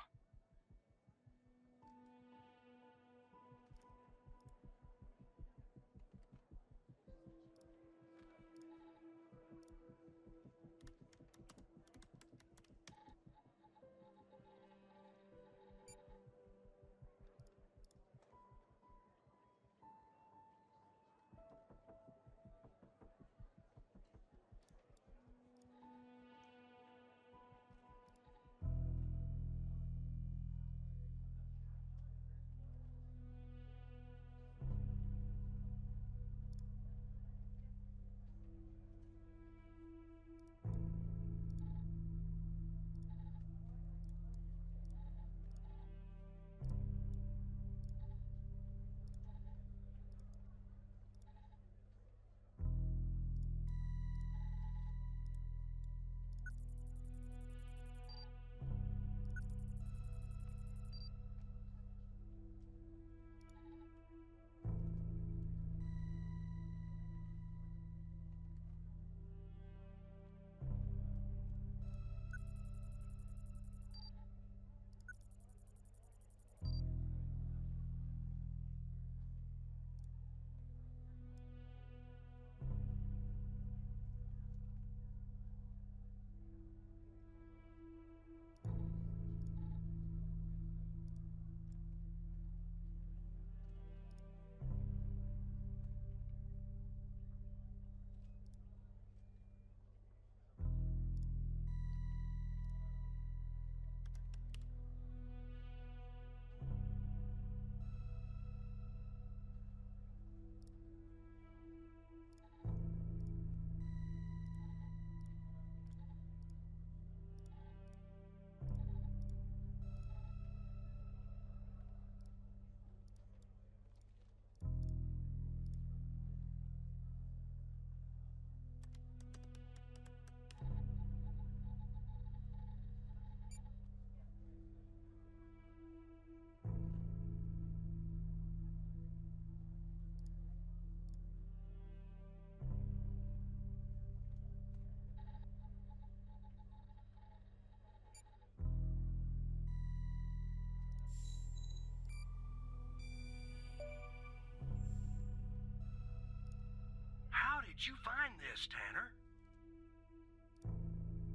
How did you find this, Tanner?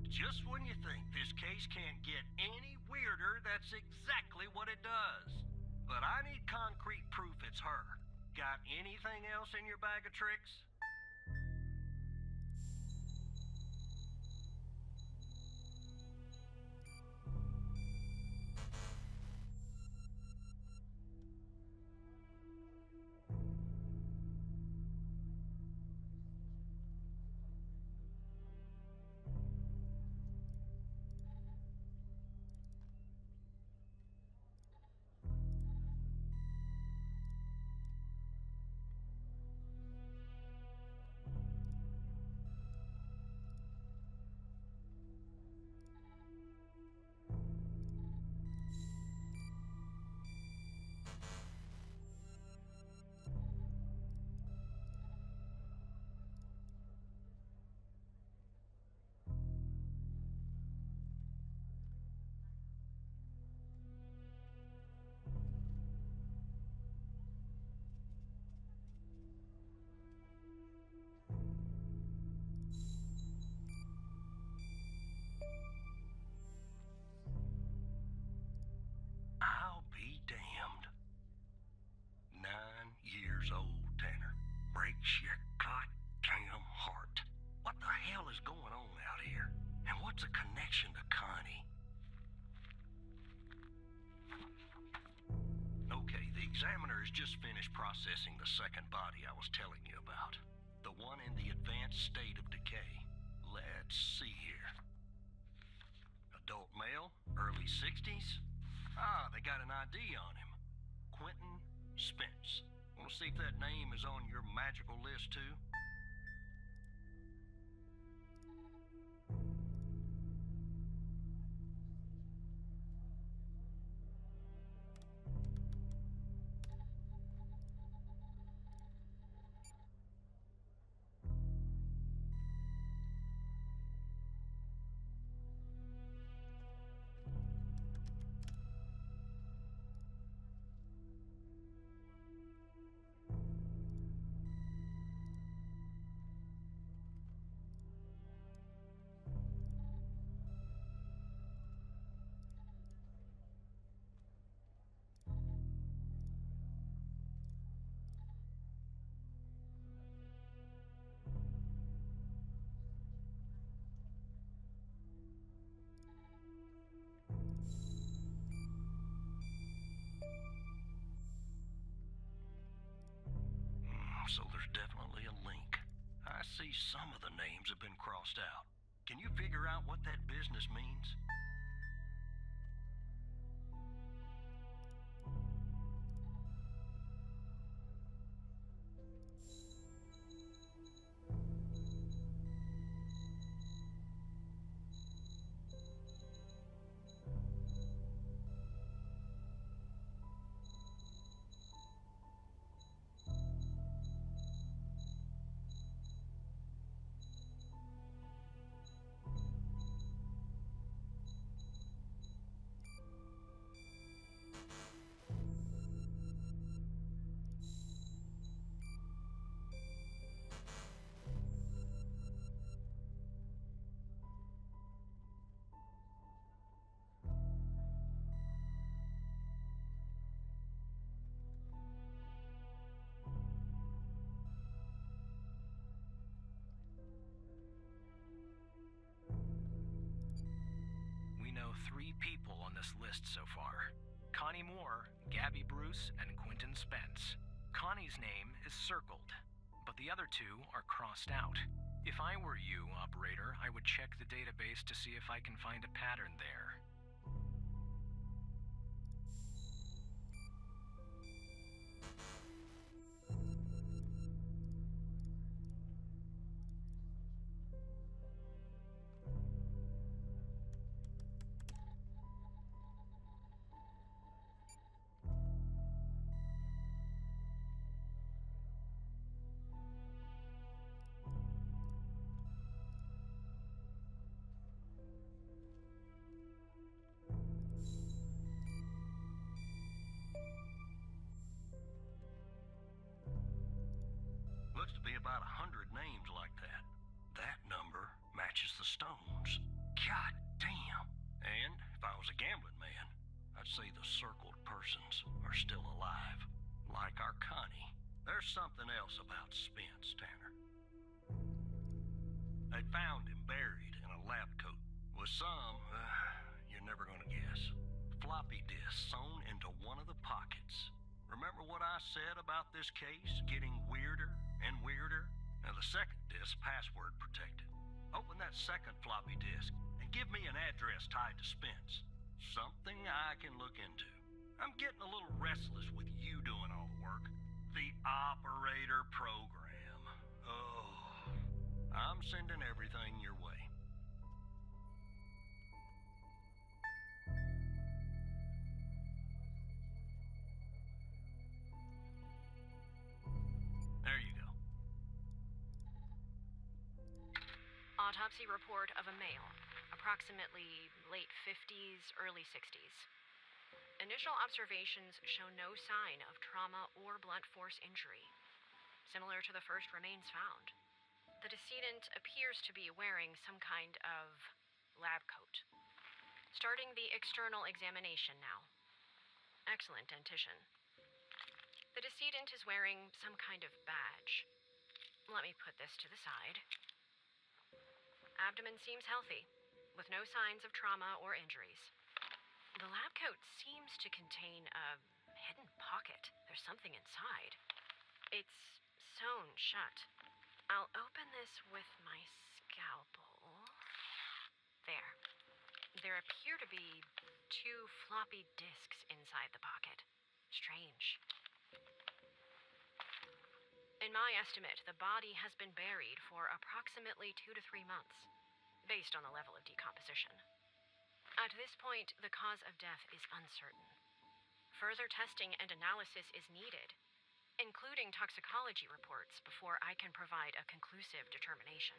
Just when you think this case can't get any weirder, that's exactly what it does. But I need concrete proof it's her. Got anything else in your bag of tricks? I'll be damned. 9 years old, Tanner. Breaks your goddamn heart. What the hell is going on out here? And what's a connection to Connie? Okay, the examiner has just finished processing the second body I was telling you about. The one in the advanced state of decay. Let's see here. Adult male, early 60s. Ah, they got an ID on him. Quentin Spence. Want to see if that name is on your magical list, too? some of the names have been crossed out. Can you figure out what that business means? We know 3 people on this list so far. Connie Moore, Gabby Bruce, and Quentin Spence. Connie's name is circled, but the other 2 are crossed out. If I were you, operator, I would check the database to see if I can find a pattern there. Looks to be about 100 names like that. That number matches the stones. God damn. And if I was a gambling man, I'd say the circled persons are still alive. Like our Connie. There's something else about Spence, Tanner. They found him buried in a lab coat with some, you're never gonna guess, floppy disks sewn into one of the pockets. Remember what I said about this case getting weirder and weirder? Now the second disk password protected. Open that second floppy disk and give me an address tied to Spence. Something I can look into. I'm getting a little restless with you doing all the work. The operator program. Oh, I'm sending everything your way. There you go. Autopsy report of a male, approximately late 50s, early 60s. Initial observations show no sign of trauma or blunt force injury, similar to the first remains found. The decedent appears to be wearing some kind of lab coat. Starting the external examination now. Excellent dentition. The decedent is wearing some kind of badge. Let me put this to the side. Abdomen seems healthy, with no signs of trauma or injuries. The lab coat seems to contain a hidden pocket. There's something inside. It's sewn shut. I'll open this with my scalpel. There. There appear to be 2 floppy disks inside the pocket. Strange. In my estimate, the body has been buried for approximately 2 to 3 months, based on the level of decomposition. At this point, the cause of death is uncertain. Further testing and analysis is needed, including toxicology reports, before I can provide a conclusive determination.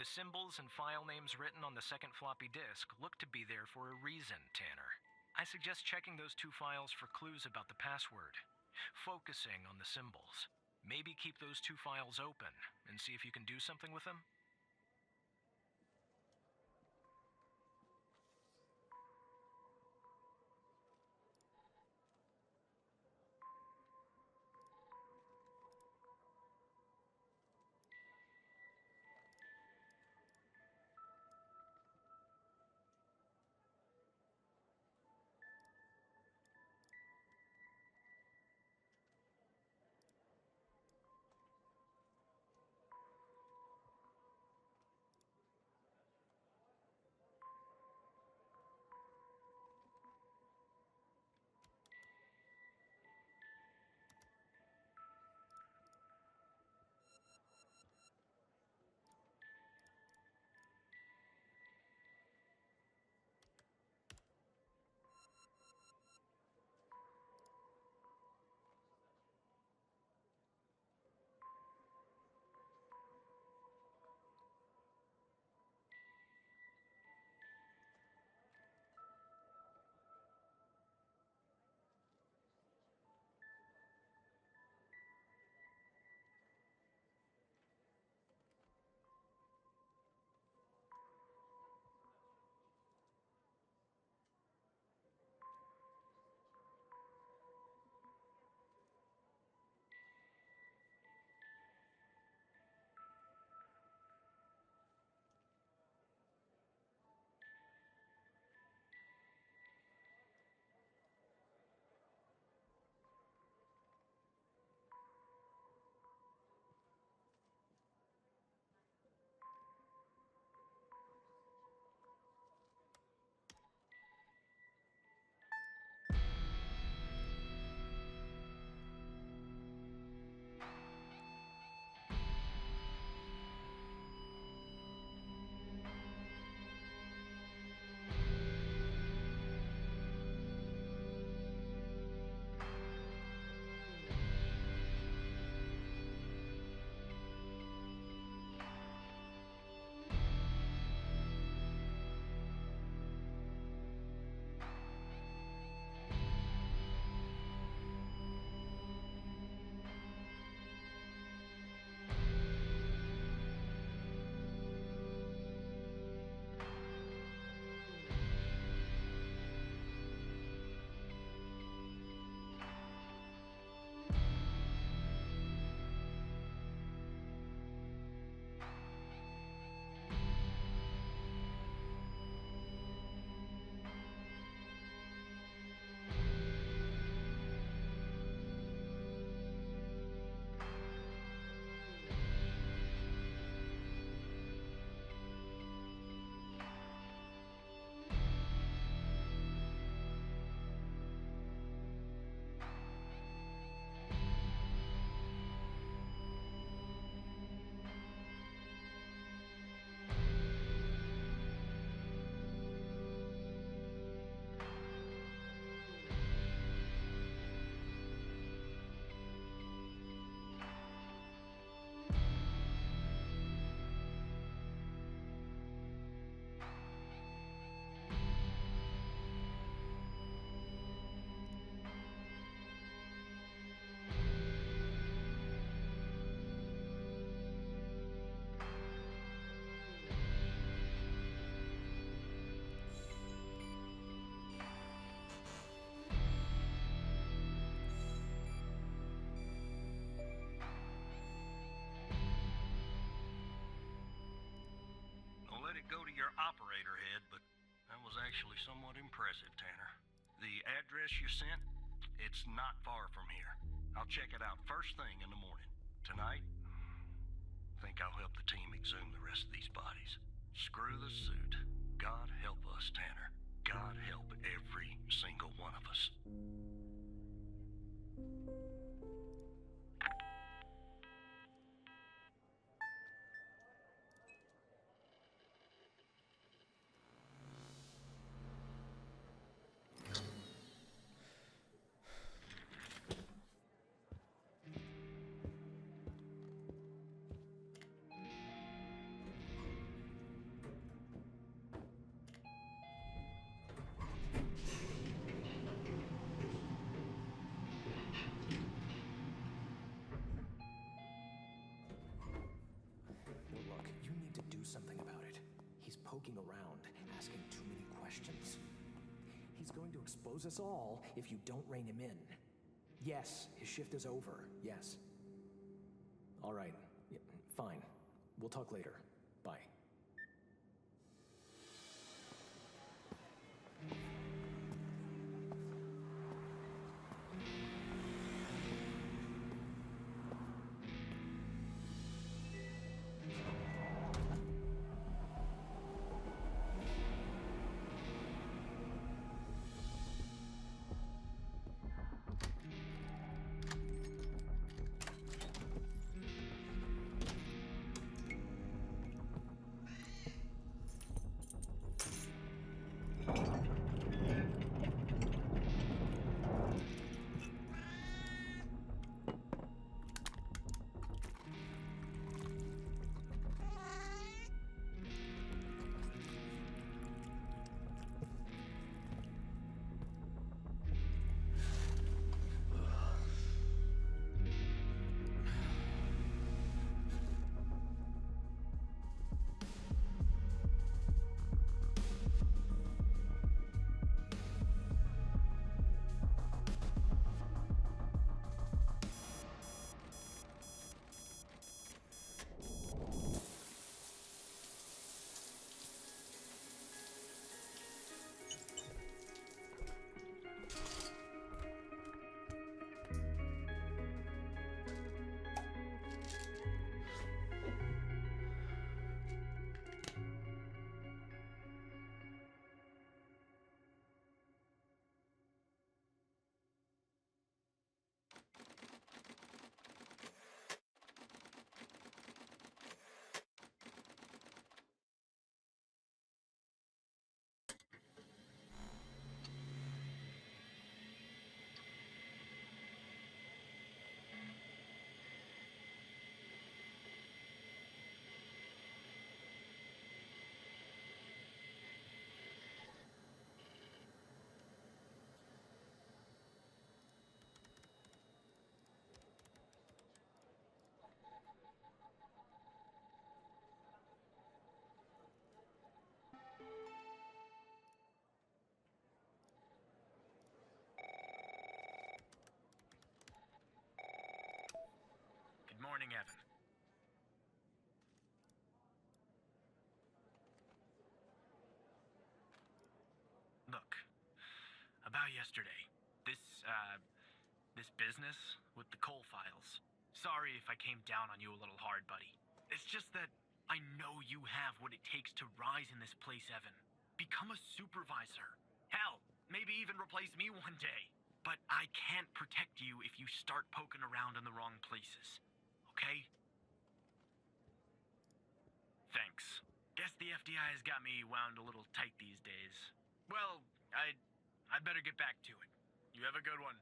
The symbols and file names written on the second floppy disk look to be there for a reason, Tanner. I suggest checking those 2 files for clues about the password. Focusing on the symbols. Maybe keep those 2 files open and see if you can do something with them. Go to your operator head, but that was actually somewhat impressive, Tanner. The address you sent, it's not far from here. I'll check it out first thing in the morning. Tonight, I think I'll help the team exhume the rest of these bodies. Screw the suit. God help us, Tanner. God help every single one of us. something about it. He's poking around, asking too many questions. He's going to expose us all if you don't rein him in. Yes, his shift is over. Yes. All right. Yeah, fine. We'll talk later. Bye. Good morning, Evan. Look, about yesterday, this business with the coal files. Sorry if I came down on you a little hard, buddy. It's just that I know you have what it takes to rise in this place, Evan. Become a supervisor. Hell, maybe even replace me one day. But I can't protect you if you start poking around in the wrong places. Okay? Thanks. Guess the FDI has got me wound a little tight these days. Well, I'd better get back to it. You have a good one.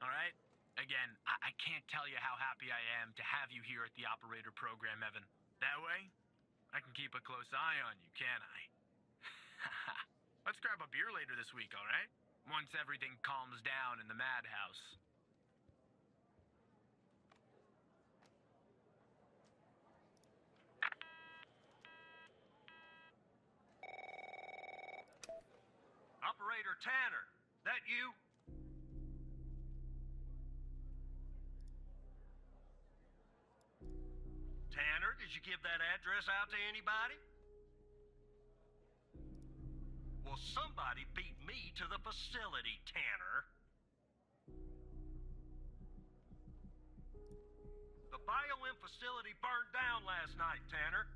All right? Again, I can't tell you how happy I am to have you here at the operator program, Evan. That way, I can keep a close eye on you, can't I? Let's grab a beer later this week, all right? Once everything calms down in the madhouse. Operator Tanner, that you? Tanner, did you give that address out to anybody? Well, somebody beat me to the facility, Tanner. The BioM facility burned down last night, Tanner.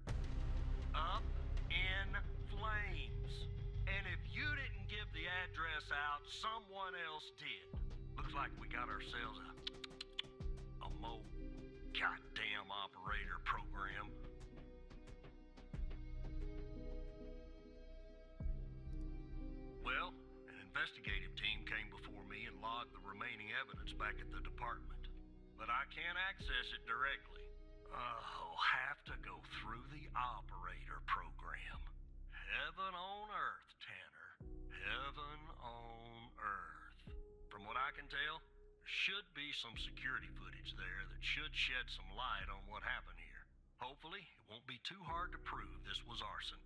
Up in flames. And if you didn't give the address out, someone else did. Looks like we got ourselves a goddamn operator program. Well, an investigative team came before me and logged the remaining evidence back at the department. But I can't access it directly. I'll have to go through the operator program. Heaven on earth, Tanner. Heaven on earth. From what I can tell, there should be some security footage there that should shed some light on what happened here. Hopefully Hopefully, it won't be too hard to prove this was arson.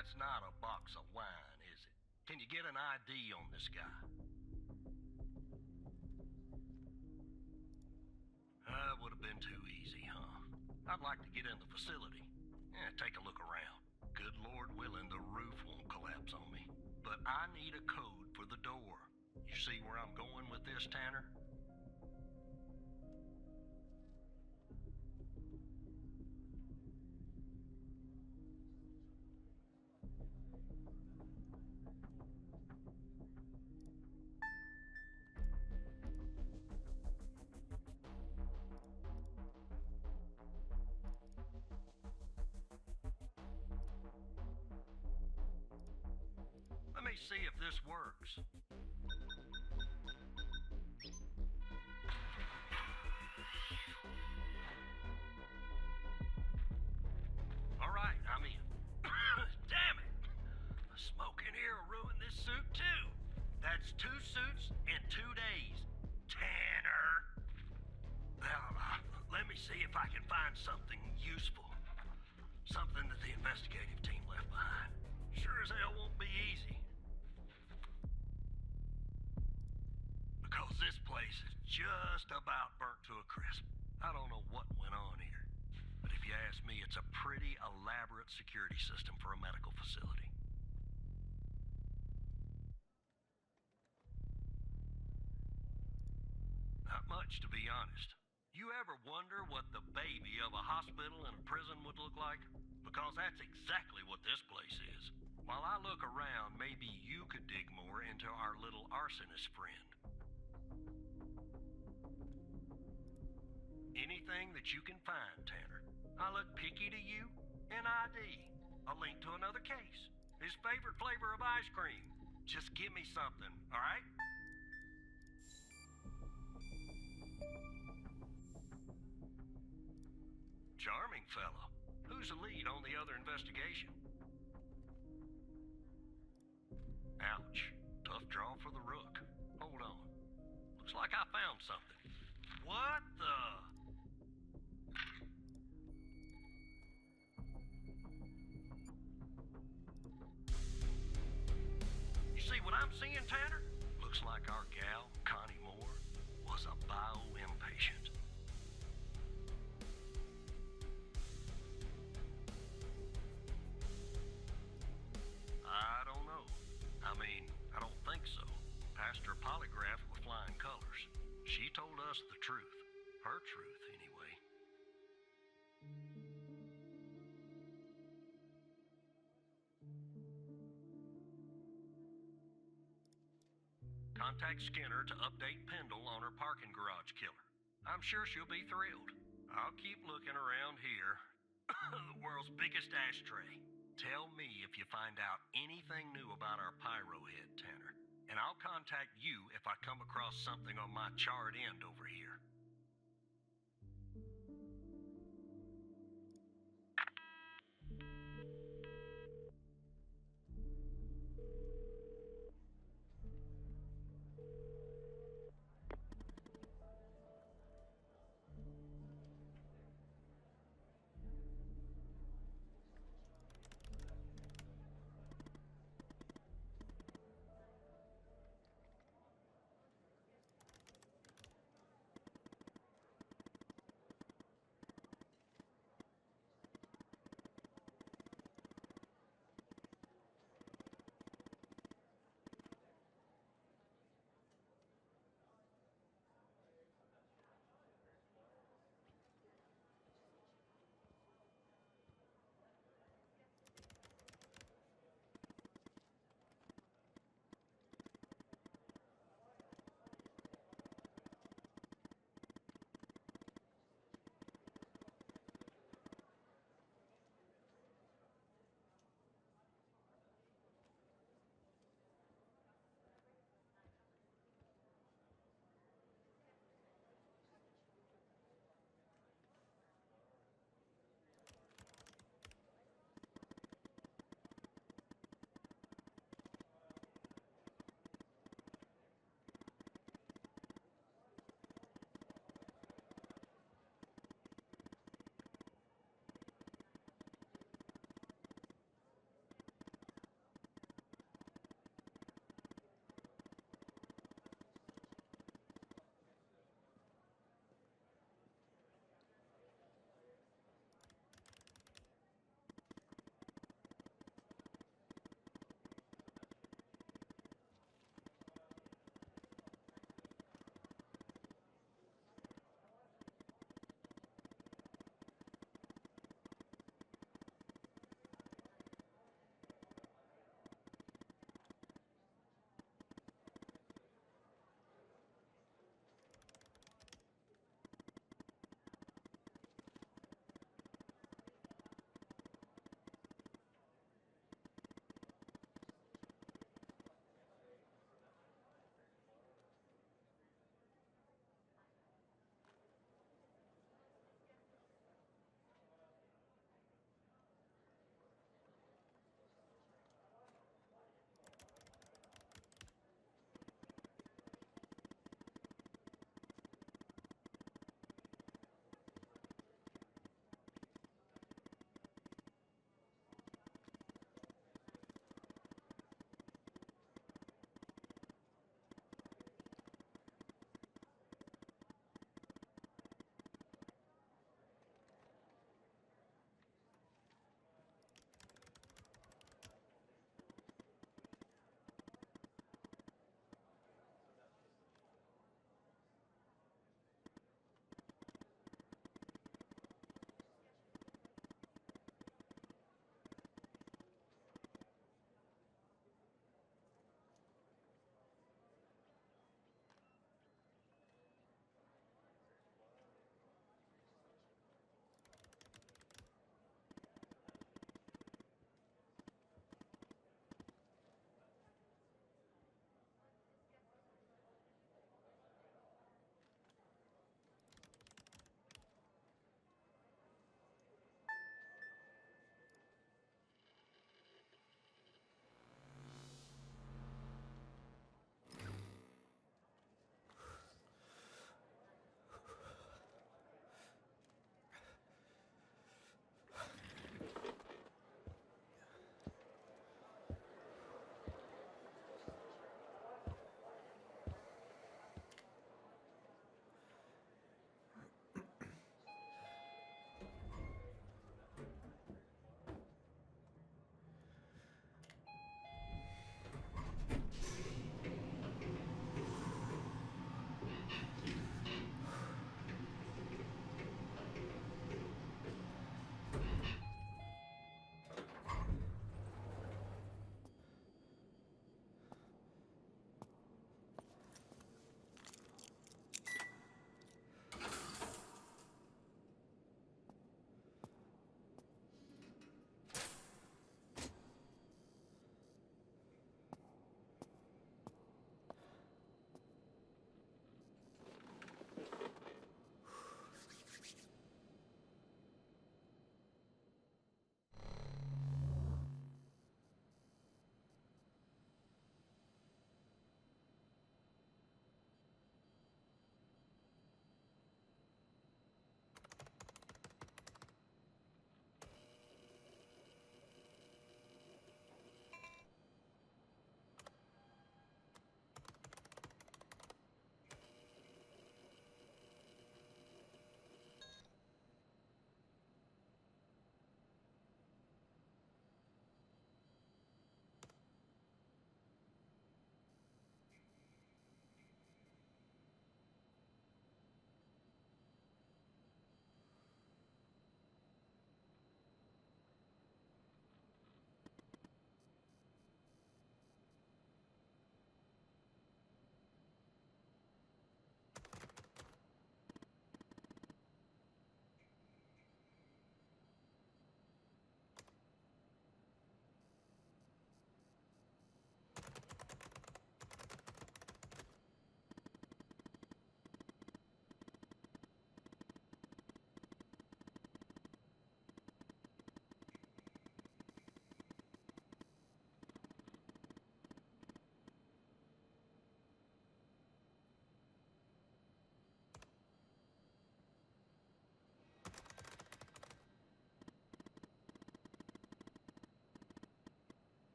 That's not a box of wine, is it? Can you get an ID on this guy? Would have been too easy, huh? I'd like to get in the facility. Take a look around. Good Lord willing, the roof won't collapse on me. But I need a code for the door. You see where I'm going with this, Tanner? Let me see if this works. All right, I'm in. Damn it! The smoke in here will ruin this suit too. That's 2 suits in 2 days. Tanner! Well, let me see if I can find something useful. Something that the investigative team left behind. Sure as hell won't be easy. Because this place is just about burnt to a crisp. I don't know what went on here. But if you ask me, it's a pretty elaborate security system for a medical facility. Not much, to be honest. You ever wonder what the baby of a hospital and a prison would look like? Because that's exactly what this place is. While I look around, maybe you could dig more into our little arsonist friend. Anything that you can find, Tanner. I look picky to you? An ID. A link to another case. His favorite flavor of ice cream. Just give me something, all right? Charming fellow. Who's the lead on the other investigation? Ouch. Tough draw for the rook. Hold on. Looks like I found something. What the? You see what I'm seeing, Tanner? Looks like our gal, Connie Moore, was a bio-impatient. I don't know. I mean, I don't think so. Passed her polygraph with flying colors. She told us the truth. Her truth, anyway. Contact Skinner to update Pendle on her parking garage killer. I'm sure she'll be thrilled. I'll keep looking around here. The world's biggest ashtray. Tell me if you find out anything new about our pyro head, Tanner. And I'll contact you if I come across something on my charred end over here.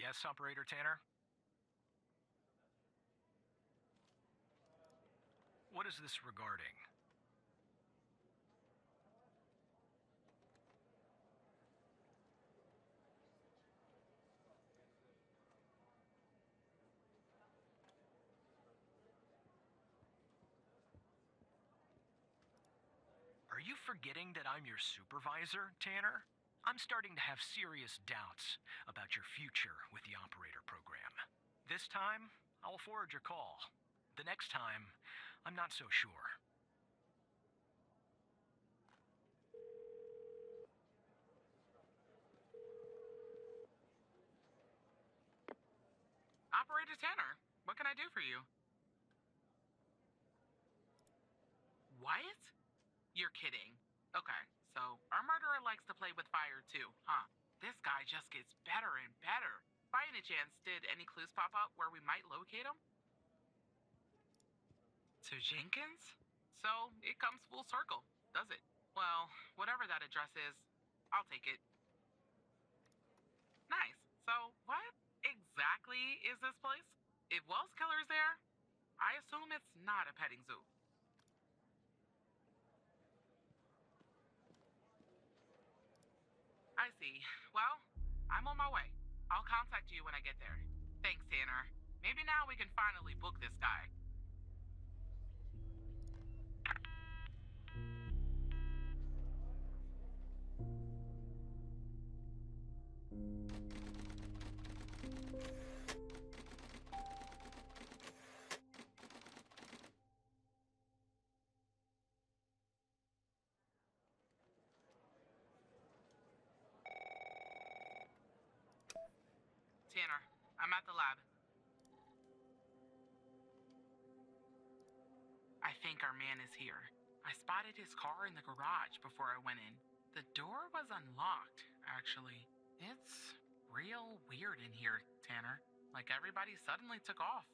Yes, Operator Tanner? What is this regarding? Are you forgetting that I'm your supervisor, Tanner? I'm starting to have serious doubts about your future with the operator program. This time, I'll forward your call. The next time, I'm not so sure. Operator Tanner, what can I do for you? What? You're kidding. Okay, so our murderer likes to play with fire too, huh? This guy just gets better and better. By any chance, did any clues pop up where we might locate him? To Jenkins? So it comes full circle, does it? Well, whatever that address is, I'll take it. Nice. So what exactly is this place? If Wells Killer's there, I assume it's not a petting zoo. I see. Well, I'm on my way. I'll contact you when I get there. Thanks, Tanner. Maybe now we can finally book this guy. Tanner, I'm at the lab. I think our man is here. I spotted his car in the garage before I went in. The door was unlocked, actually. It's real weird in here, Tanner. Like everybody suddenly took off.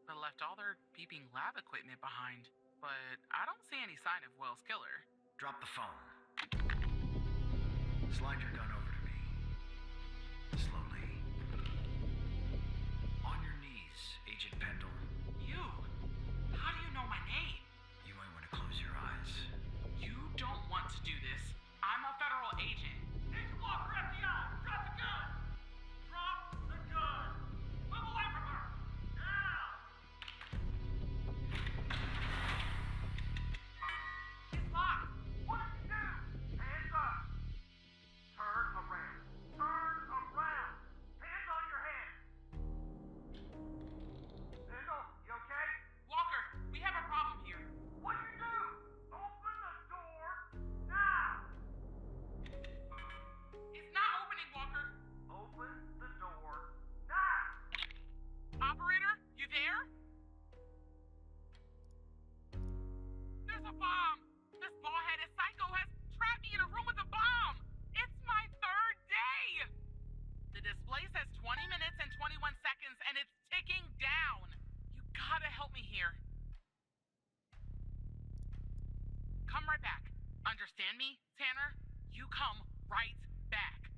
But left all their beeping lab equipment behind. But I don't see any sign of Wells Killer. Drop the phone. Slide your gun over to me. Slowly. On your knees, Agent Pendle. You? How do you know my name? You might want to close your eyes. You don't want to do this. I'm a federal agent. Agent Walker, FBI! Drop the gun! Drop the gun! Move away from her! Now! It's locked. What did you do? Hands up! Turn around! Turn around! Hands on your head! Pendle, you okay? Walker, we have a problem here. What'd you do? Open the door now! It's not opening, Walker. Open the door now! Operator, you there? There's a bomb. This bald-headed psycho has trapped me in a room with a bomb. It's my third day. The display says 20 minutes and 21 seconds, and it's ticking down. You gotta help me here. Come right back. Understand me, Tanner? You come right back.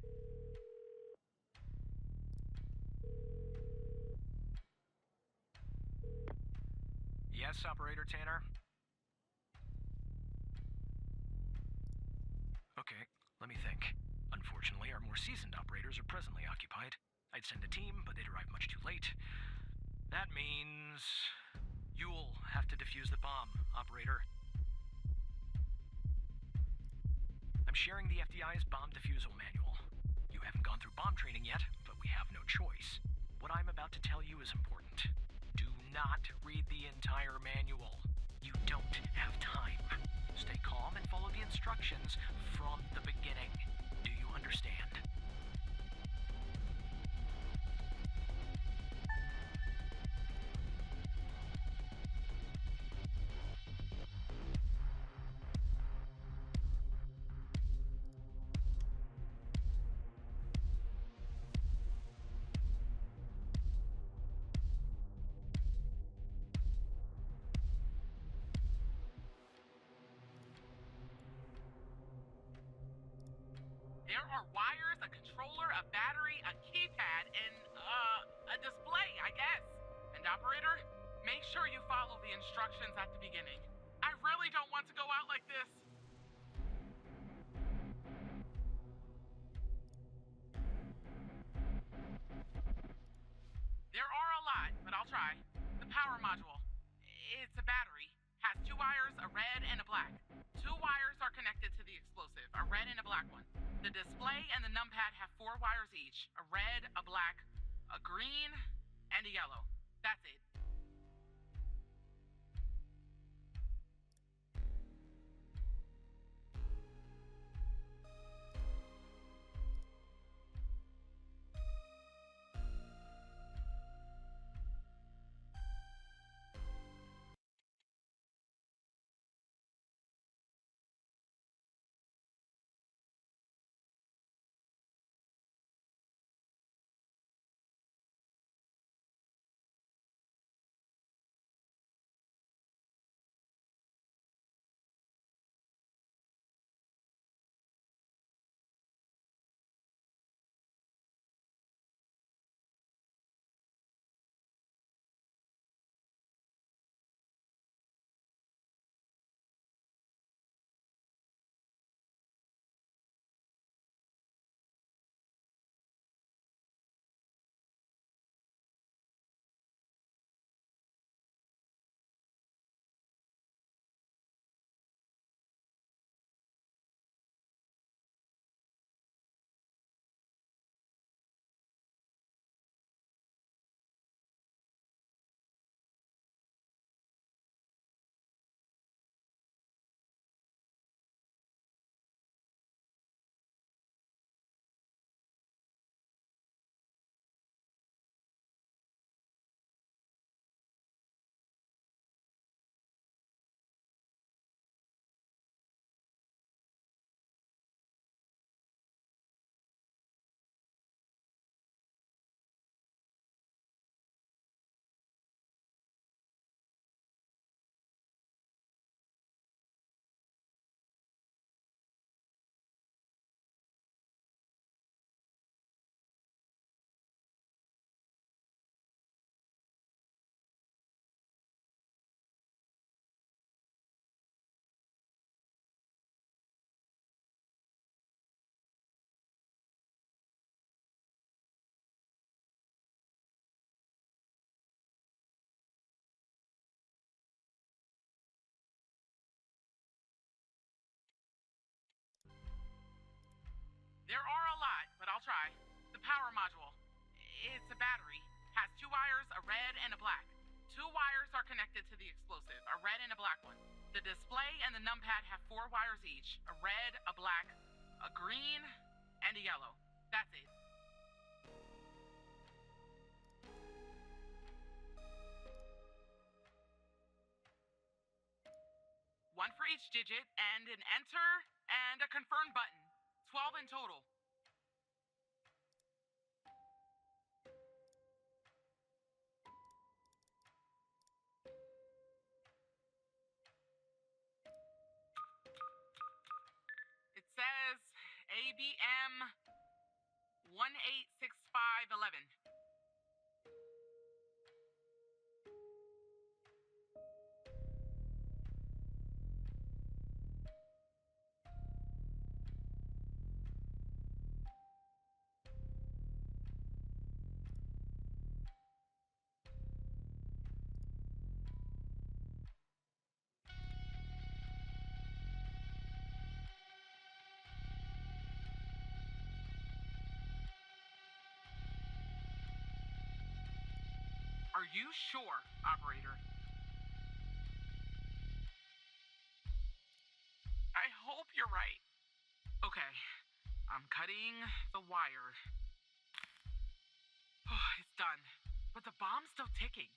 Yes, Operator Tanner? Okay, let me think. Unfortunately, our more seasoned operators are presently occupied. I'd send a team, but they'd arrive much too late. That means you'll have to defuse the bomb, Operator. I'm sharing the FDI's bomb defusal manual. You haven't gone through bomb training yet, but we have no choice. What I'm about to tell you is important. Do not read the entire manual. You don't have time. Stay calm and follow the instructions from the beginning. Do you understand? There are wires, a controller, a battery, a keypad, and, a display, I guess. And operator, make sure you follow the instructions at the beginning. I really don't want to go out like this. There are a lot, but I'll try. The power module. It's a battery. Has 2 wires, a red and a black. 2 wires are connected to the explosive, a red and a black one. The display and the numpad have 4 wires each, a red, a black, a green, and a yellow. That's it. There are a lot, but I'll try. The power module. It's a battery. Has 2 wires, a red and a black. 2 wires are connected to the explosive, a red and a black one. The display and the numpad have 4 wires each, a red, a black, a green, and a yellow. That's it. One for each digit, and an enter, and a confirm button. 12 in total. It says ABM 186511. Are you sure, operator? I hope you're right. Okay, I'm cutting the wire. It's done, but the bomb's still ticking.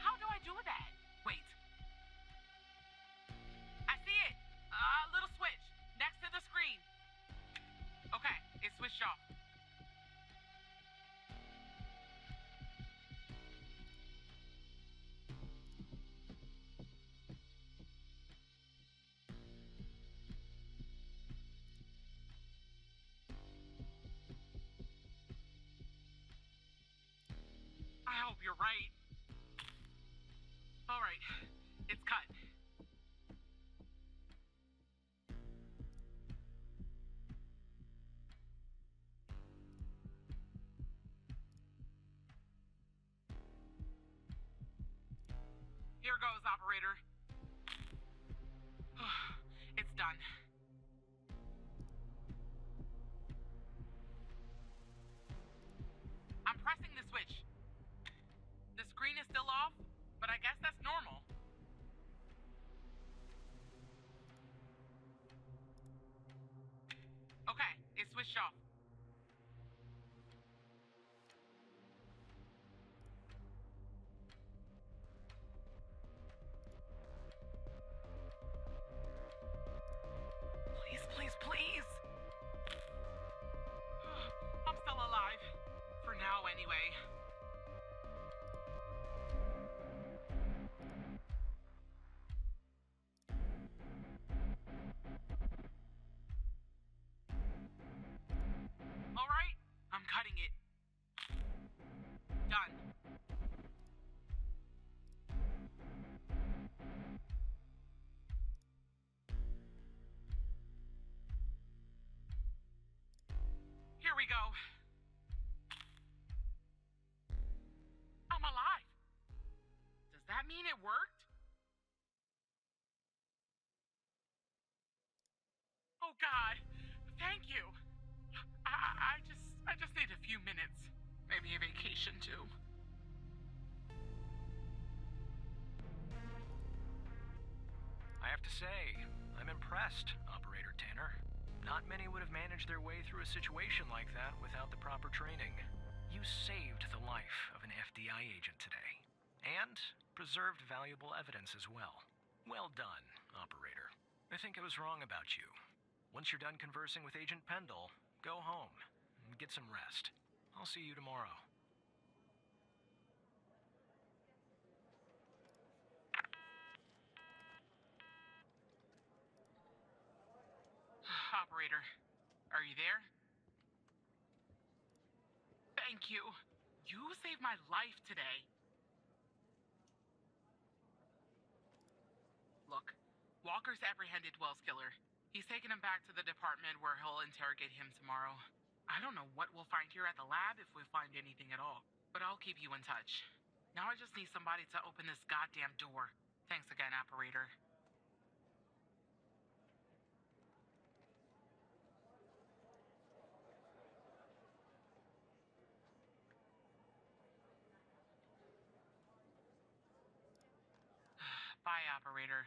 How do I do that? Wait. I see it! A little switch next to the screen. Okay, it's switched off. you're right. All right, it's cut. Here goes, operator. It's done. I'm pressing the switch. The screen is still off, but I guess that's normal. Okay, it's switched off. Please, please, please. I'm still alive. For now, anyway. All right, I'm cutting it. Done. Here we go. I'm alive. Does that mean it worked? Oh God, thank you. I just need a few minutes. Maybe a vacation too. I have to say, I'm impressed, Operator Tanner. Not many would have managed their way through a situation like that without the proper training. You saved the life of an FDI agent today, and preserved valuable evidence as well. Well done, Operator. I think I was wrong about you. Once you're done conversing with Agent Pendle, go home and get some rest. I'll see you tomorrow. Operator, are you there? Thank you. You saved my life today. Look, Walker's apprehended Wells' killer. He's taken him back to the department where he'll interrogate him tomorrow. I don't know what we'll find here at the lab if we find anything at all, but I'll keep you in touch. Now I just need somebody to open this goddamn door. Thanks again, operator. Bye, operator.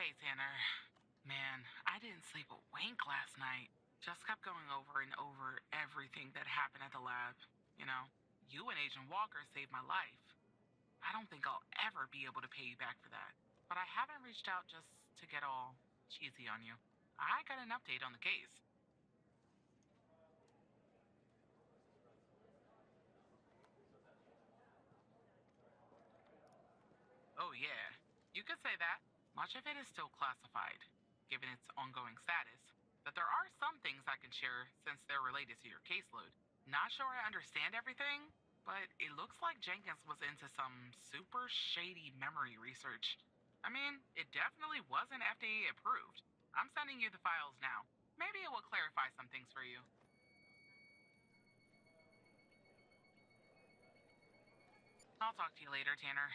Hey, Tanner. Man, I didn't sleep a wink last night. Just kept going over and over everything that happened at the lab. You know, you and Agent Walker saved my life. I don't think I'll ever be able to pay you back for that. But I haven't reached out just to get all cheesy on you. I got an update on the case. Oh, yeah. You could say that. Much of it is still classified, given its ongoing status. But there are some things I can share since they're related to your caseload. Not sure I understand everything, but it looks like Jenkins was into some super shady memory research. I mean, it definitely wasn't FDA approved. I'm sending you the files now. Maybe it will clarify some things for you. I'll talk to you later, Tanner.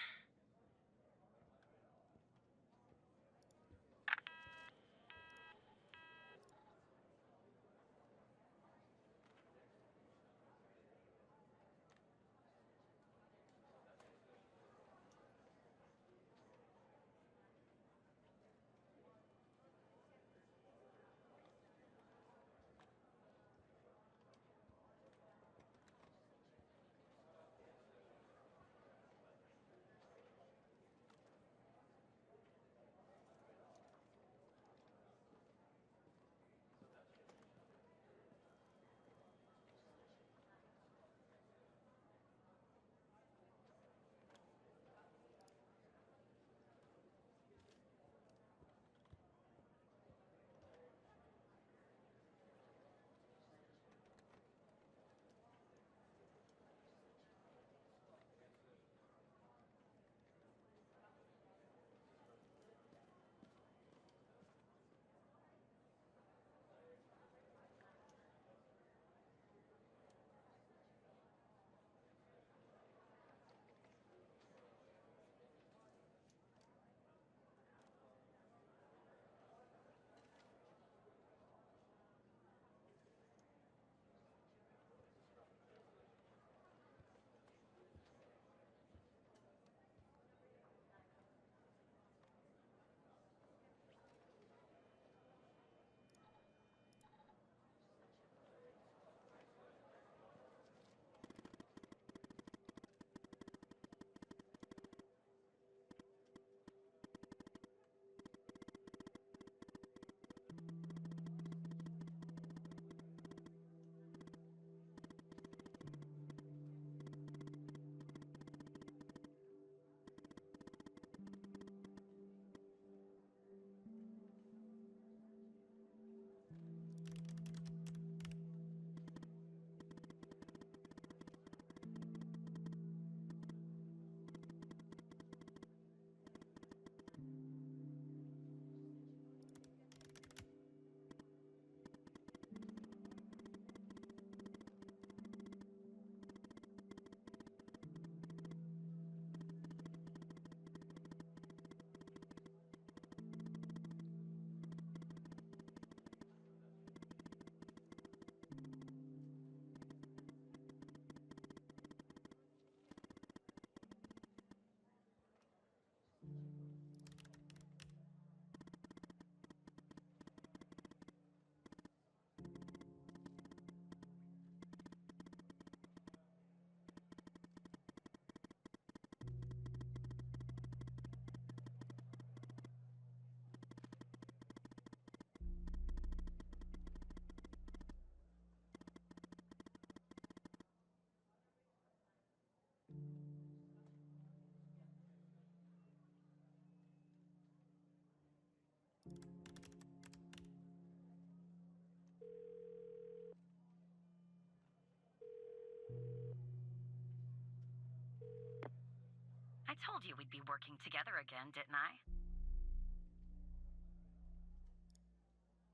I told you we'd be working together again, didn't I?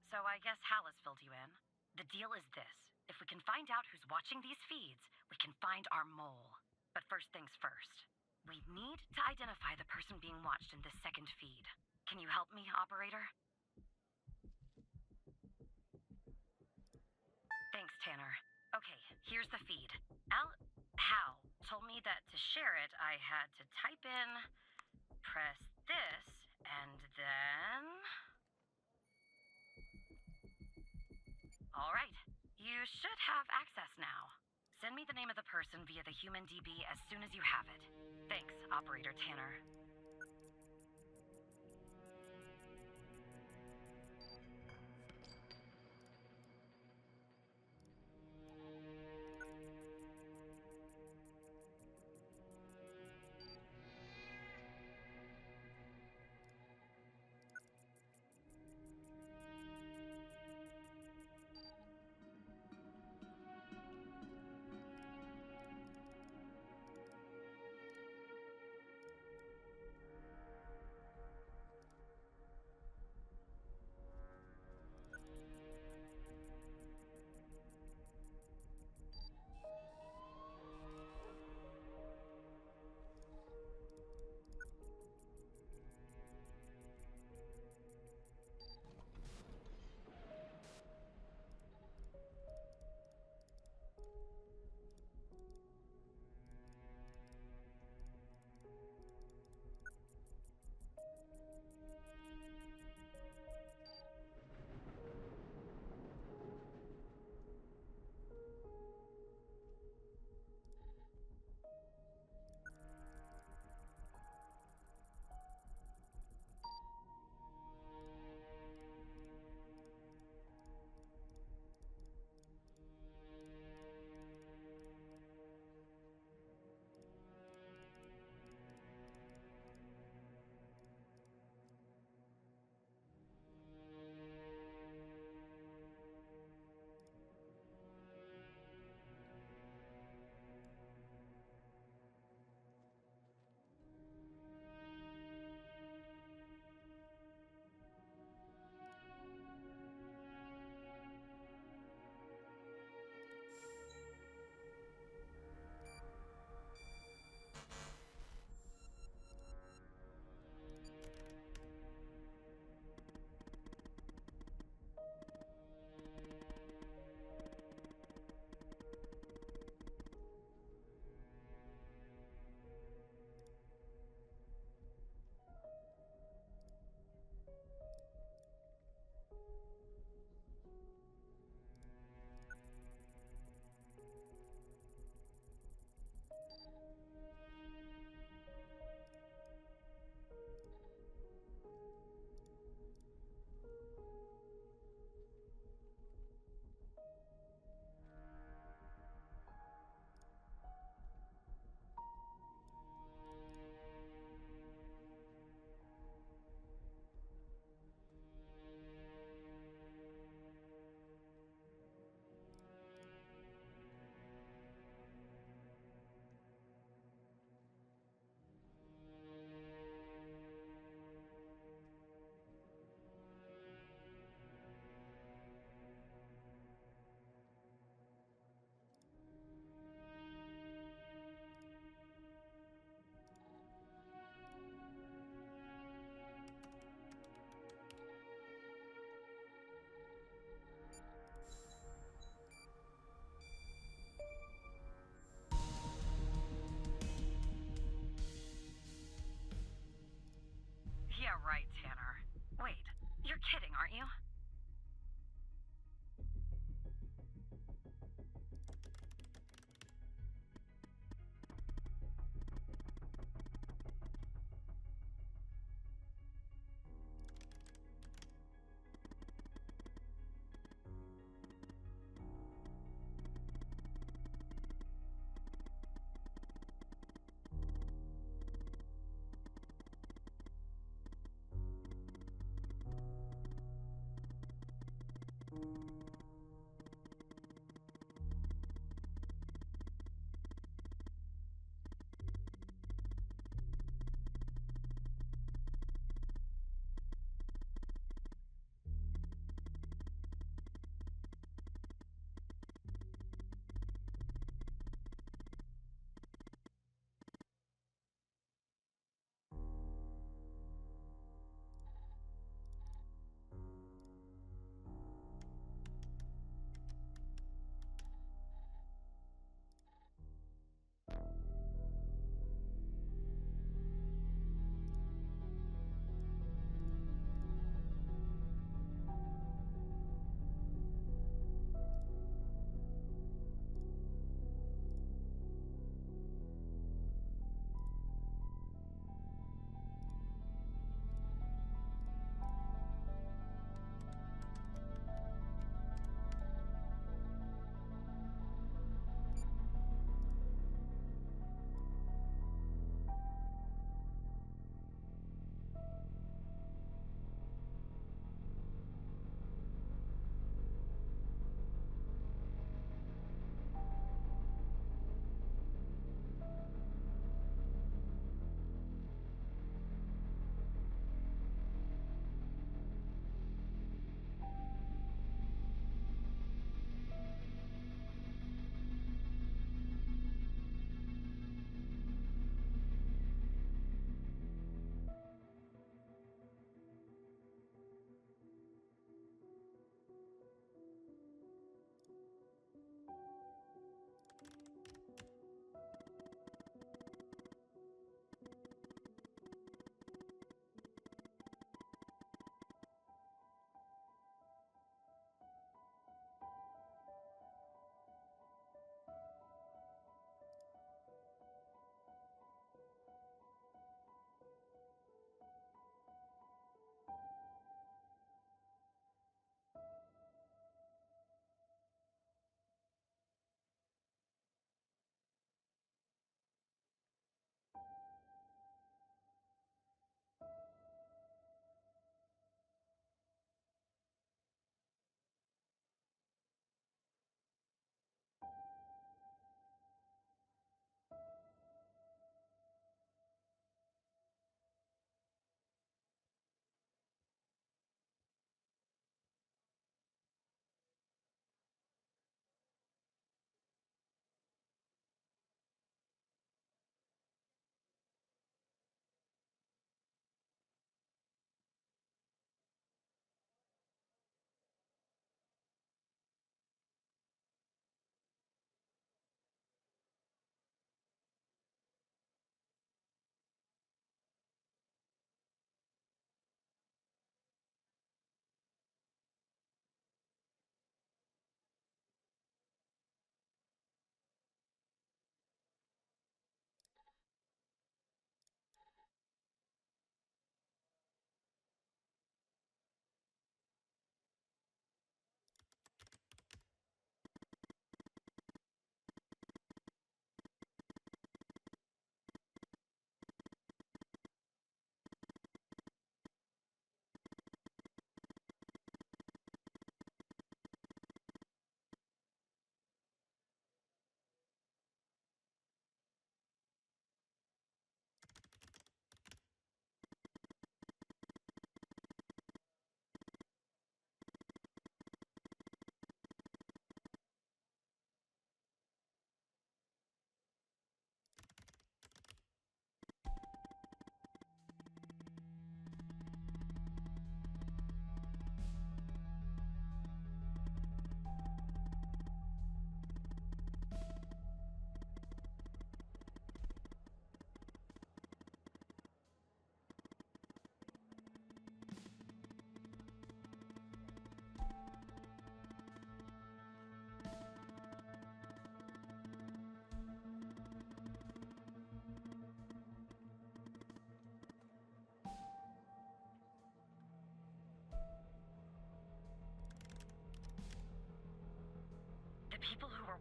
So I guess Hal has filled you in. The deal is this. If we can find out who's watching these feeds, we can find our mole. But first things first. We need to identify the person being watched in this second feed. Can you help me, operator? Thanks, Tanner. Okay, here's the feed. Hal told me that to share it, I had to type in, press this, And then... All right. You should have access now. Send me the name of the person via the human DB as soon as you have it. Thanks, Operator Tanner.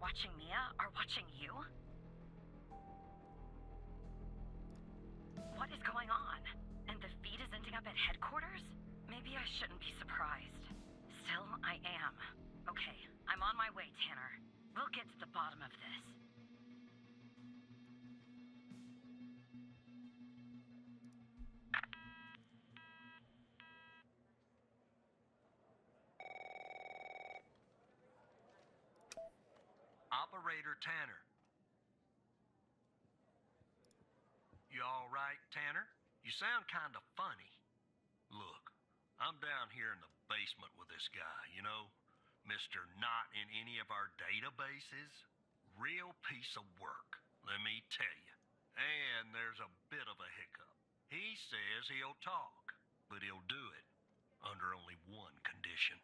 watching Mia are watching you? What is going on? And the feed is ending up at headquarters? Maybe I shouldn't be surprised. Still, I am. Okay, I'm on my way, Tanner. We'll get to the bottom of this. Operator Tanner. You all right, Tanner? You sound kind of funny. Look, I'm down here in the basement with this guy, you know? Mr. Not in any of our databases. Real piece of work, let me tell you. And there's a bit of a hiccup. He says he'll talk, but he'll do it under only one condition.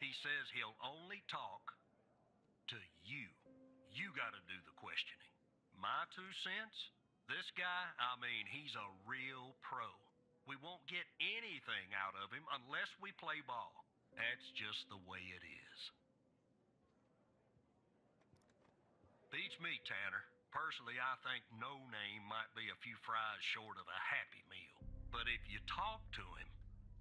He says he'll only talk to you. You gotta do the questioning. My 2 cents? This guy, he's a real pro. We won't get anything out of him unless we play ball. That's just the way it is. Beats me, Tanner. Personally, I think no name might be a few fries short of a Happy Meal. But if you talk to him,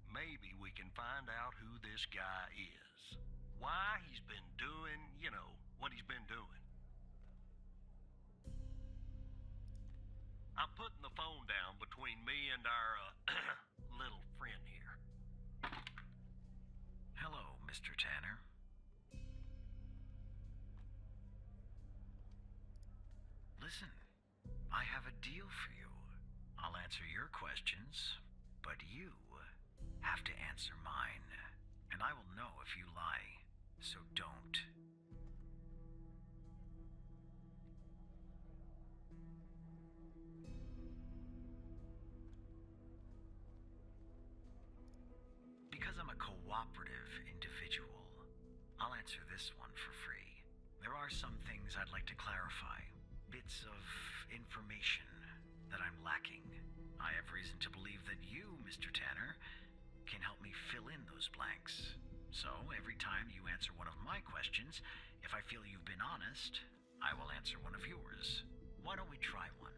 maybe we can find out who this guy is. Why he's been doing, what he's been doing. I'm putting the phone down between me and our, little friend here. Hello, Mr. Tanner. Listen, I have a deal for you. I'll answer your questions, but you have to answer mine. And I will know if you lie, so don't. Because I'm a cooperative individual, I'll answer this one for free. There are some things I'd like to clarify. Bits of information that I'm lacking. I have reason to believe that you, Mr. Tanner, can help me fill in those blanks. So, every time you answer one of my questions, if I feel you've been honest, I will answer one of yours. Why don't we try one?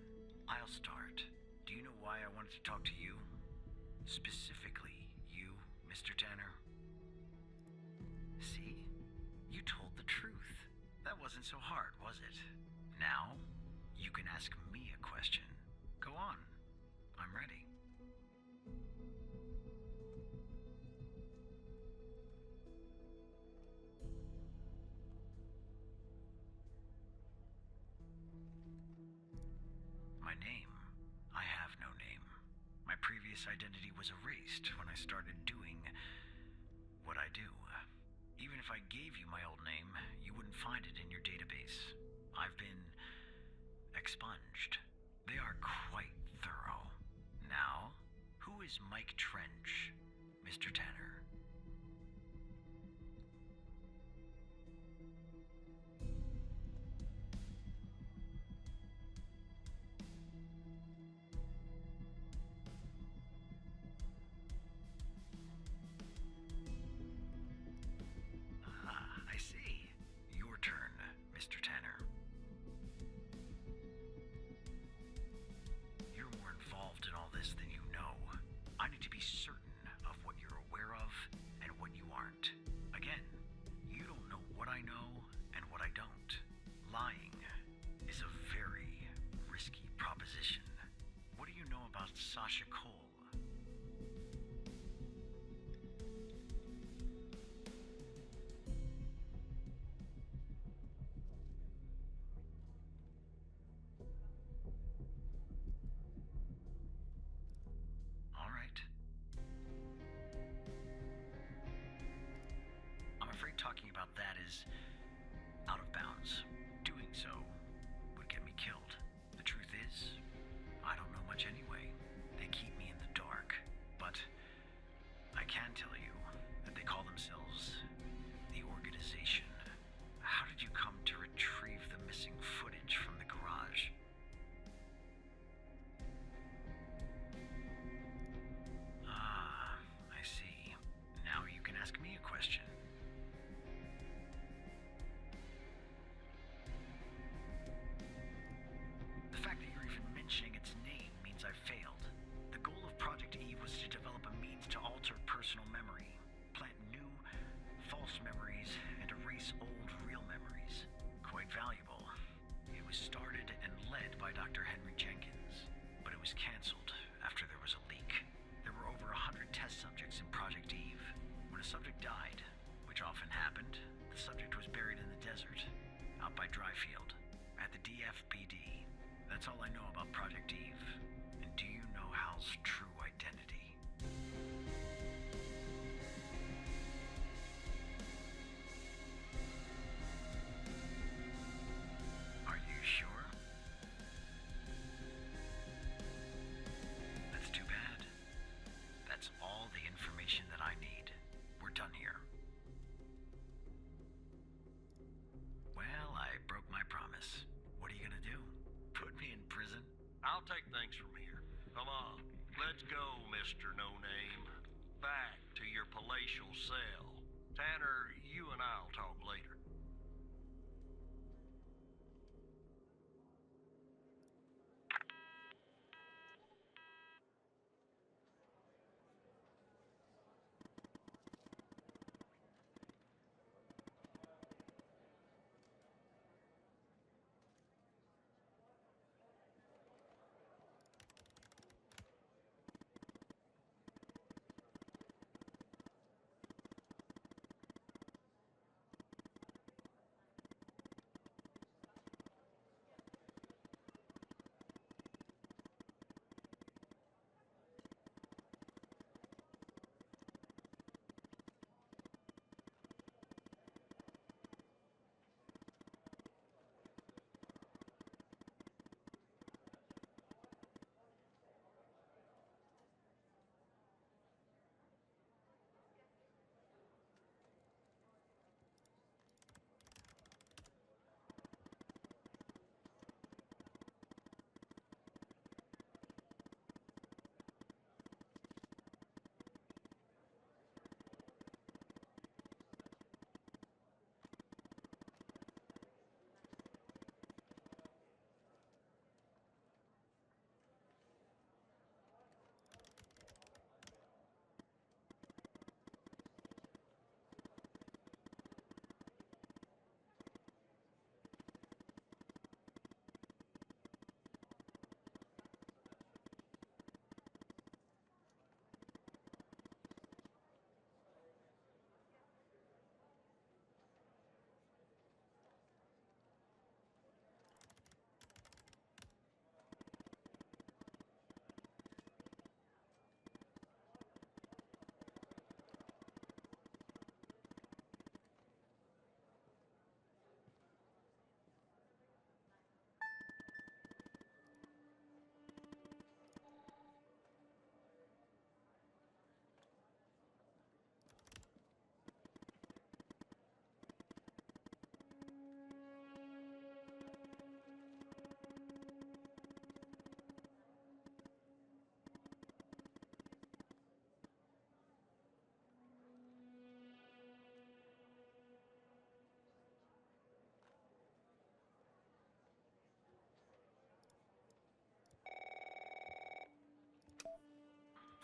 I'll start. Do you know why I wanted to talk to you? Specifically, you, Mr. Tanner? See? You told the truth. That wasn't so hard, was it? Now, you can ask me a question. Go on. I'm ready. My name? I have no name. My previous identity was erased when I started doing what I do. Even if I gave you my old name, you wouldn't find it in your database. I've been expunged. They are quite thorough. Now, who is Mike Trench, Mr. Tanner? I see. Your turn, Mr. Tanner. You're more involved in all this than you know. I need to be certain of what you're aware of and what you aren't. Again, you don't know what I know and what I don't. Lying is a very risky proposition. What do you know about Sasha Cole? All right. I'm afraid talking about that is out of bounds. Doing so would get me killed. The truth is, I don't know much anyway. They keep me in the dark. But I can tell you that they call themselves the Organization. How did you come to retrieve the missing footage from the garage? Ah, I see. Now you can ask me a question. the FPD. That's all I know about Project Eve. And do you know Hal's true identity? Are you sure? That's too bad. That's all the information that I need. We're done here. Well, I broke my promise. What are you gonna do? Put me in prison? I'll take things from here. Come on, let's go, Mr. No Name. Back to your palatial cell. Tanner, you and I'll talk later.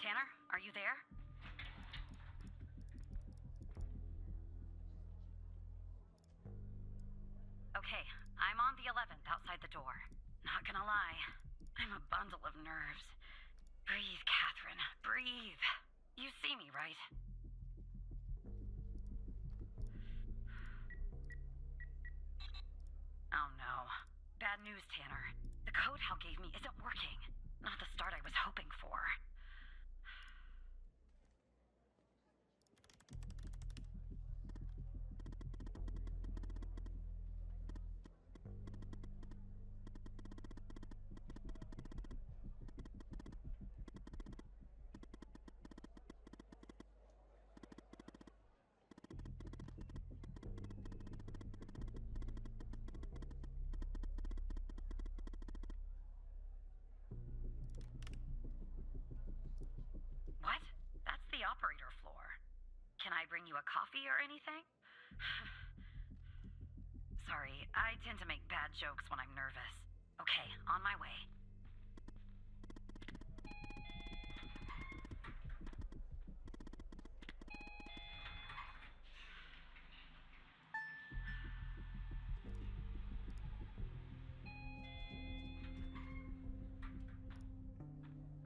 Tanner, are you there? Okay, I'm on the 11th outside the door. Not gonna lie, I'm a bundle of nerves. Breathe, Catherine, breathe. You see me, right? Oh no. Bad news, Tanner. The code Hal gave me isn't working. Not the start I was hoping for. What? That's the operator floor. Can I bring you a coffee or anything? Sorry, I tend to make bad jokes when I'm nervous. Okay, on my way.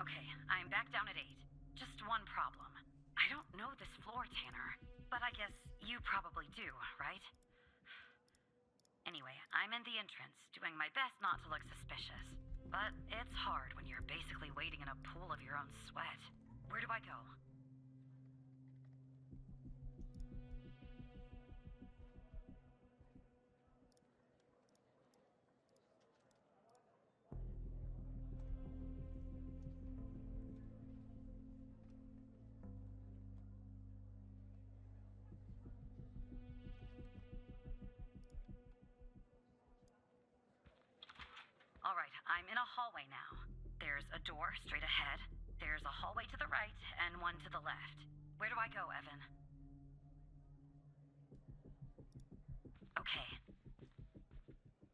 Okay, I'm back down at 8. Just one problem. I don't know this floor, Tanner. But I guess you probably do, right? Anyway, I'm in the entrance, doing my best not to look suspicious. But it's hard when you're basically waiting in a pool of your own sweat. Where do I go? Alright, I'm in a hallway now. There's a door straight ahead. There's a hallway to the right and one to the left. Where do I go, Evan? Okay.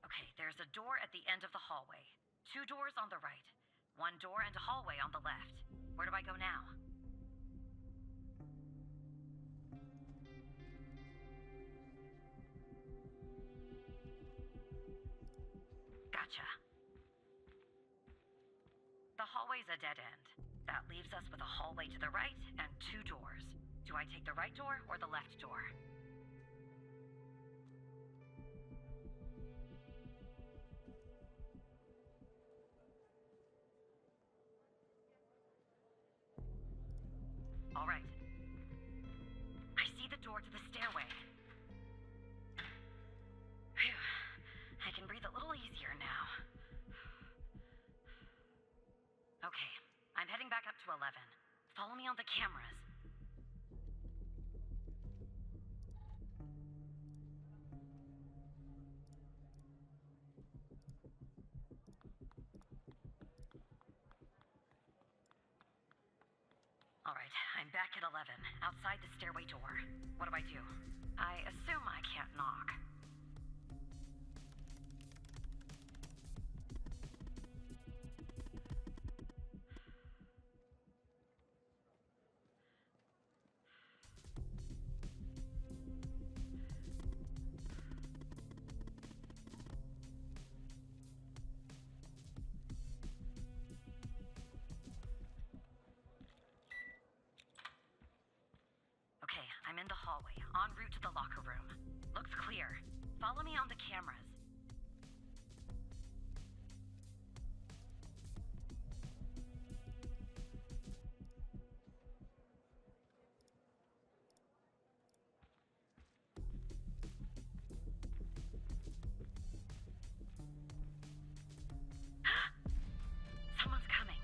Okay, there's a door at the end of the hallway. 2 doors on the right. 1 door and a hallway on the left. Where do I go now? Gotcha. The hallway's a dead end. That leaves us with a hallway to the right and 2 doors. Do I take the right door or the left door? All right. I see the door to the stairway. Phew. I can breathe a little easier now. Okay, I'm heading back up to 11. Follow me on the cameras. All right, I'm back at 11, outside the stairway door. What do I do? I assume I can't knock. Okay, I'm in the hallway, en route to the locker room. Looks clear. Follow me on the cameras. Someone's coming.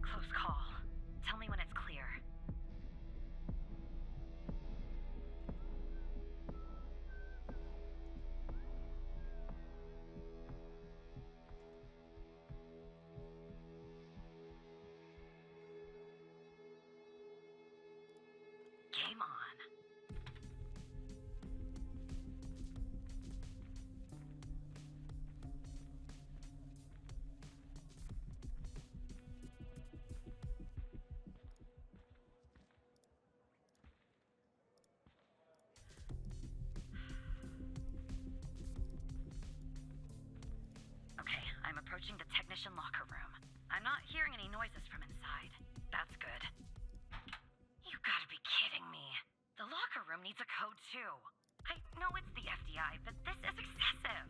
Close call. Tell me when it's clear. Game on. Okay, I'm approaching the technician locker room. I'm not hearing any noises from inside. That's good. You gotta be kidding me. The locker room needs a code too. I know it's the FDI, but this is excessive.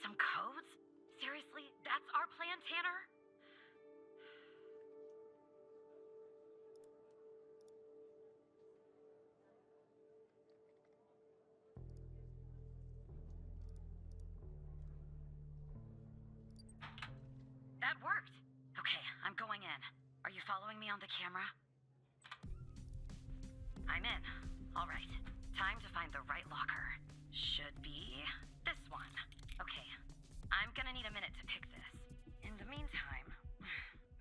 Some codes? Seriously? That's our plan, Tanner? That worked. Okay, I'm going in. Are you following me on the camera? I'm in. All right. Time to find the right locker. Should be this one. Okay. I'm gonna need a minute to pick this. In the meantime,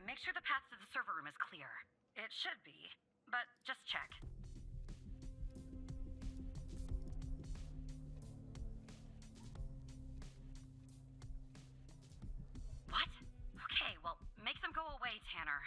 make sure the path to the server room is clear. It should be, but just check. What? Okay, well, make them go away, Tanner.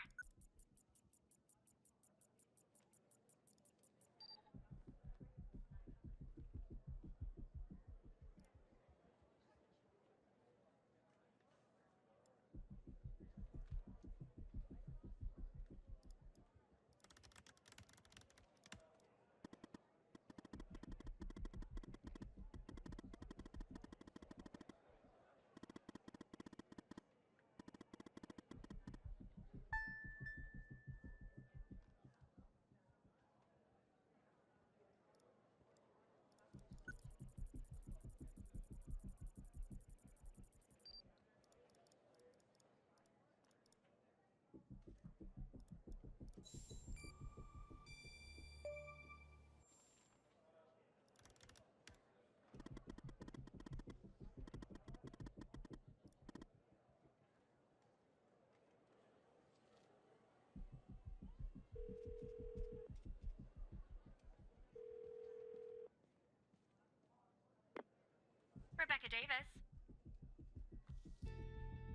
Rebecca Davis.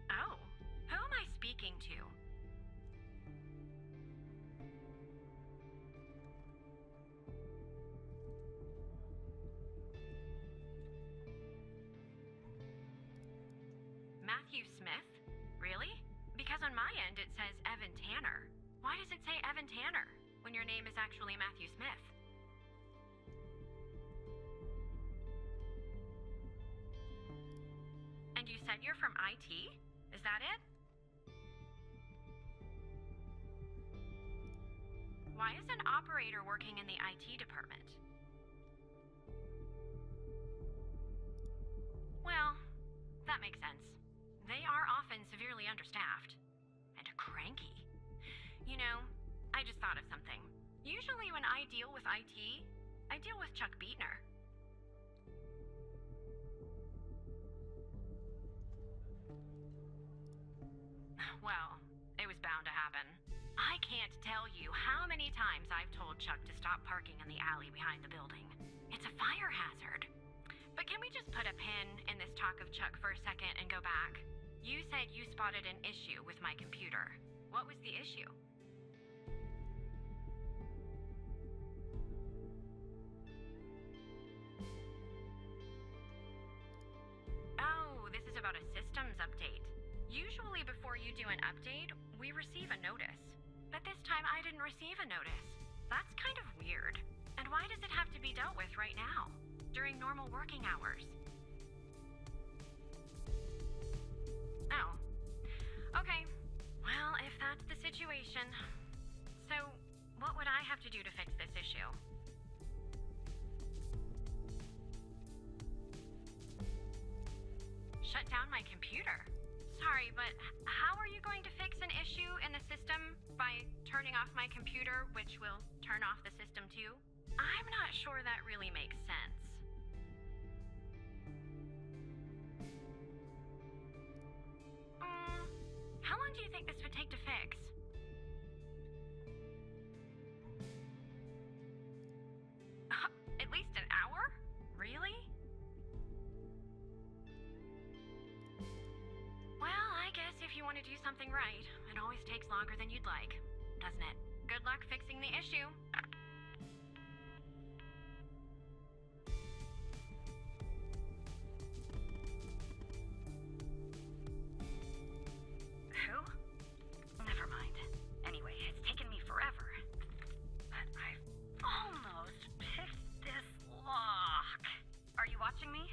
Oh, who am I speaking to? Matthew Smith? Really? Because on my end it says Evan Tanner. Why does it say Evan Tanner when your name is actually Matthew Smith? And you said you're from IT? Is that it? Why is an operator working in the IT department? Well, that makes sense. They are often severely understaffed. And cranky. You know, I just thought of something. Usually when I deal with IT, I deal with Chuck Beatner. Well, it was bound to happen. I can't tell you how many times I've told Chuck to stop parking in the alley behind the building. It's a fire hazard. But can we just put a pin in this talk of Chuck for a second and go back? You said you spotted an issue with my computer. What was the issue? Oh, this is about a systems update. Usually before you do an update, we receive a notice. But this time I didn't receive a notice. That's kind of weird. And why does it have to be dealt with right now, during normal working hours? Oh. Okay. Well, if that's the situation. So, what would I have to do to fix this issue? Shut down my computer? Sorry, but how are you going to fix an issue in the system by turning off my computer, which will turn off the system too? I'm not sure that really makes sense. How long do you think this would take to fix? At least an hour? Really? Well, I guess if you want to do something right, it always takes longer than you'd like, doesn't it? Good luck fixing the issue. Who? Never mind. Anyway, it's taken me forever. But I've almost picked this lock. Are you watching me?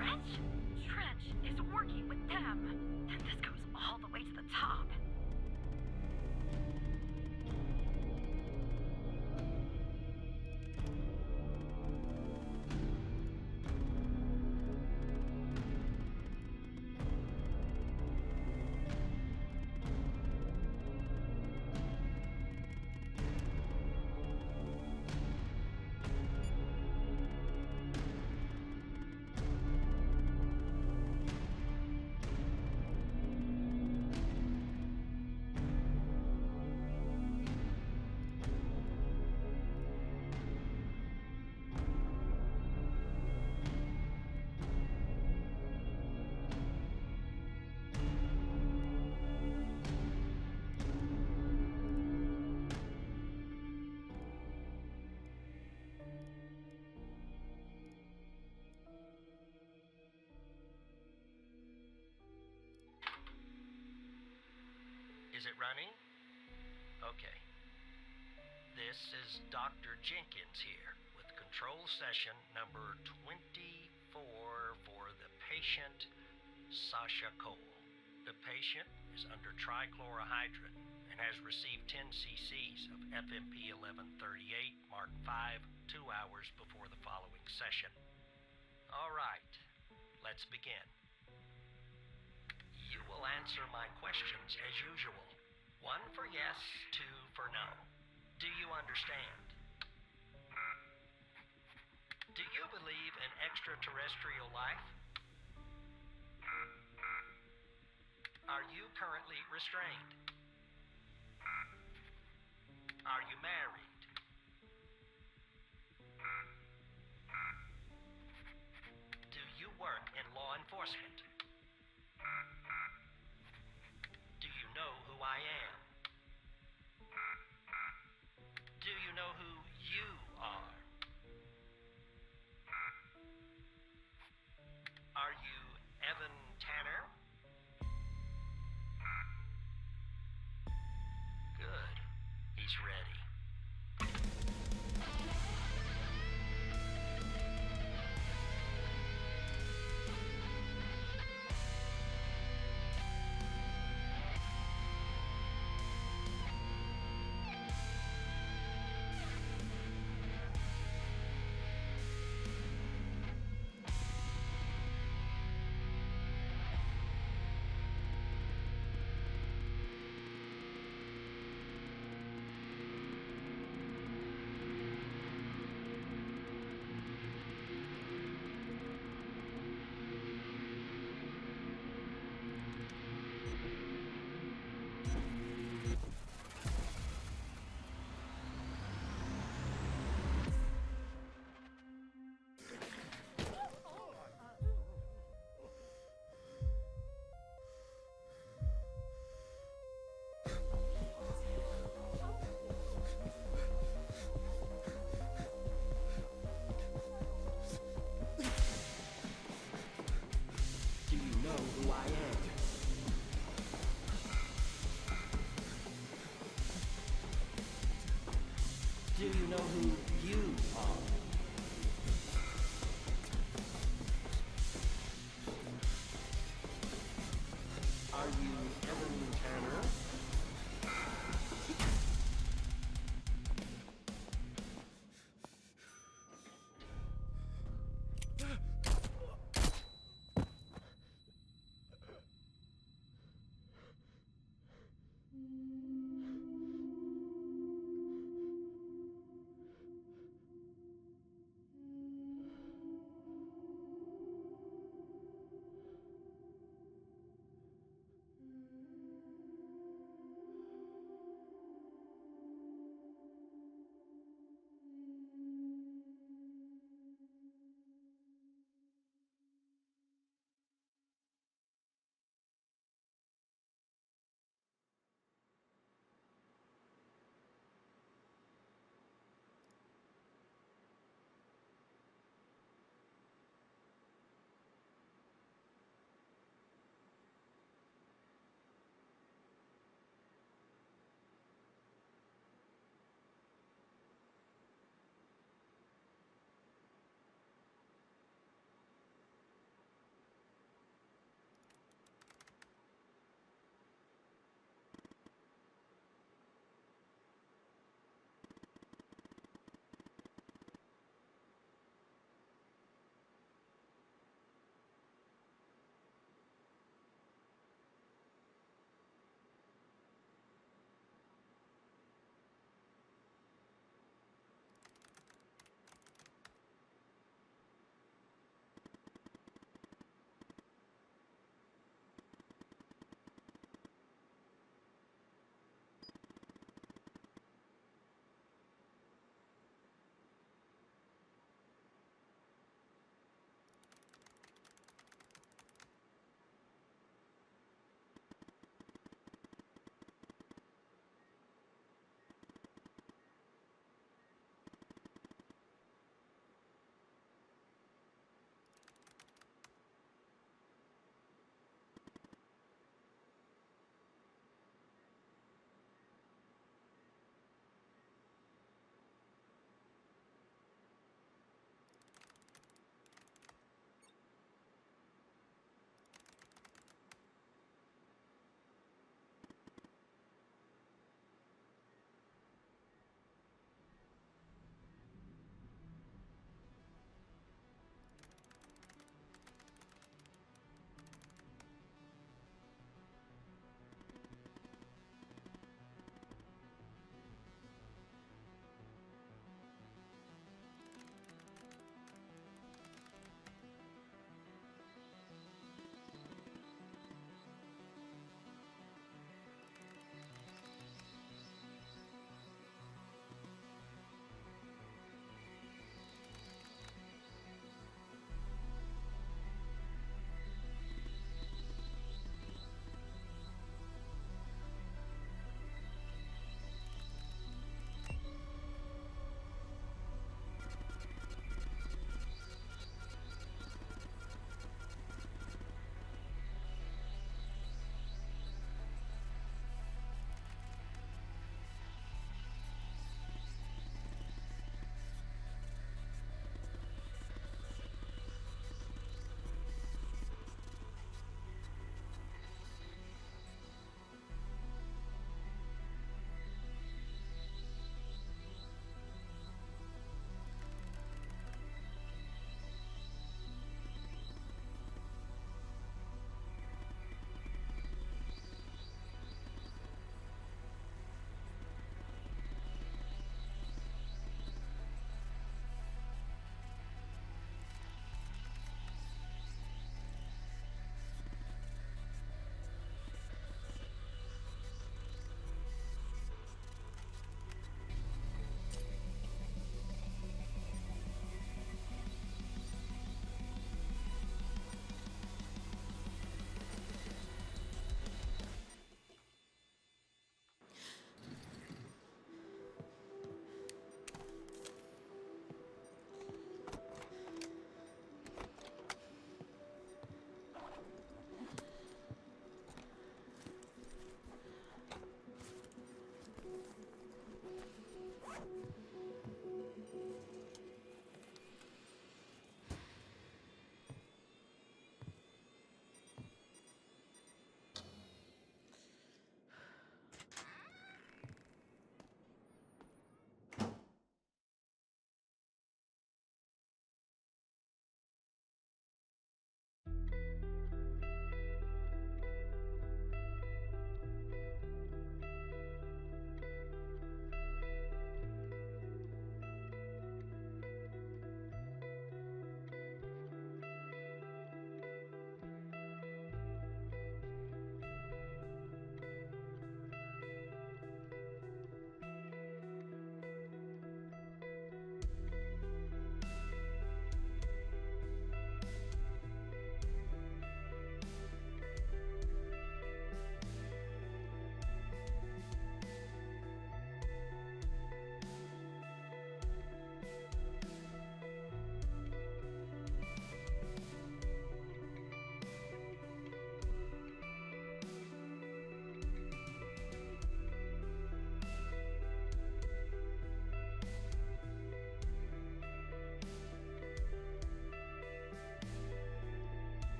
Trench? Trench is working with them. Then this goes all the way to the top. Is it running? Okay. This is Dr. Jenkins here with control session number 24 for the patient Sasha Cole. The patient is under trichlorohydrin and has received 10 cc's of FMP 1138 Mark 5 2 hours before the following session. All right, let's begin. You will answer my questions as usual. 1 for yes, 2 for no. Do you understand? Do you believe in extraterrestrial life? Are you currently restrained? Are you married? Do you work in law enforcement? Do you know who I am? Do you know who you are? Are you Evan Tanner? Good. He's ready. Do you know who I am? Do you know who you are? Are you Evan Tanner?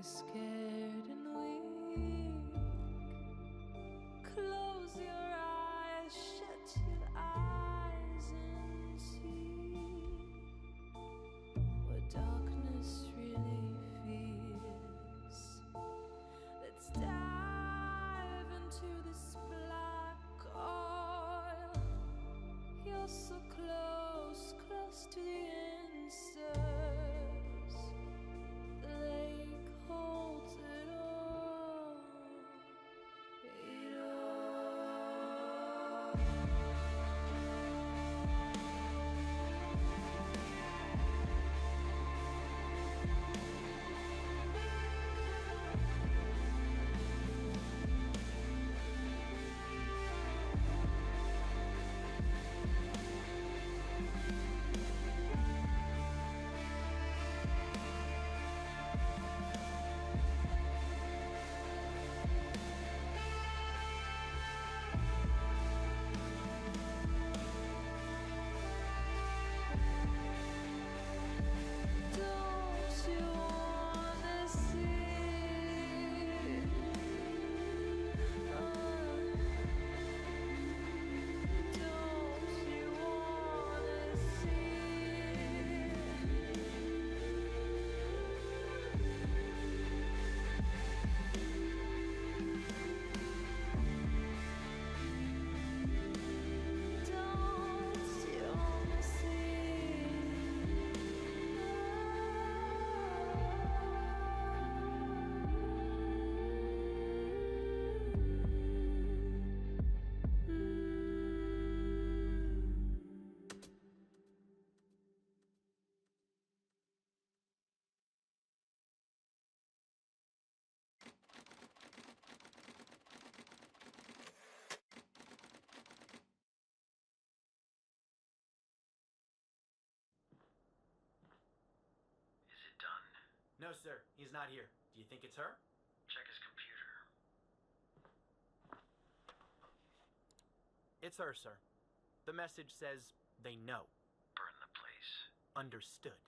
scared and weak. Close your eyes, shut your eyes and see what darkness really feels. Let's dive into this black oil. You're so close, close to the answers. The lake holds it all. It all. Don't you wanna see? Don't you wanna see? Don't you wanna Is it done? No, sir. He's not here. Do you think it's her? Check his computer. It's her, sir. The message says they know. Burn the place. Understood.